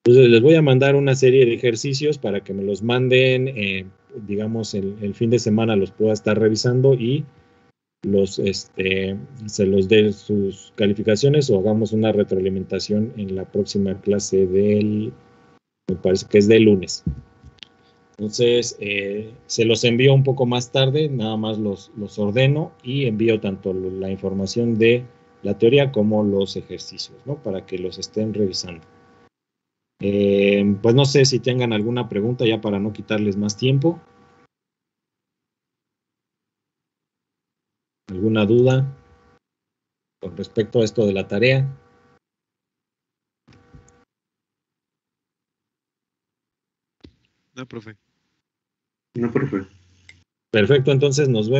Entonces les voy a mandar una serie de ejercicios para que me los manden, digamos, el fin de semana los pueda estar revisando y se los dé sus calificaciones o hagamos una retroalimentación en la próxima clase me parece que es del lunes. Entonces, se los envío un poco más tarde, nada más los ordeno y envío tanto la información de la teoría como los ejercicios, ¿no? Para que los estén revisando. Pues no sé si tengan alguna pregunta ya para no quitarles más tiempo. ¿Alguna duda con respecto a esto de la tarea? No, profe. No, profe. Perfecto, entonces nos vemos.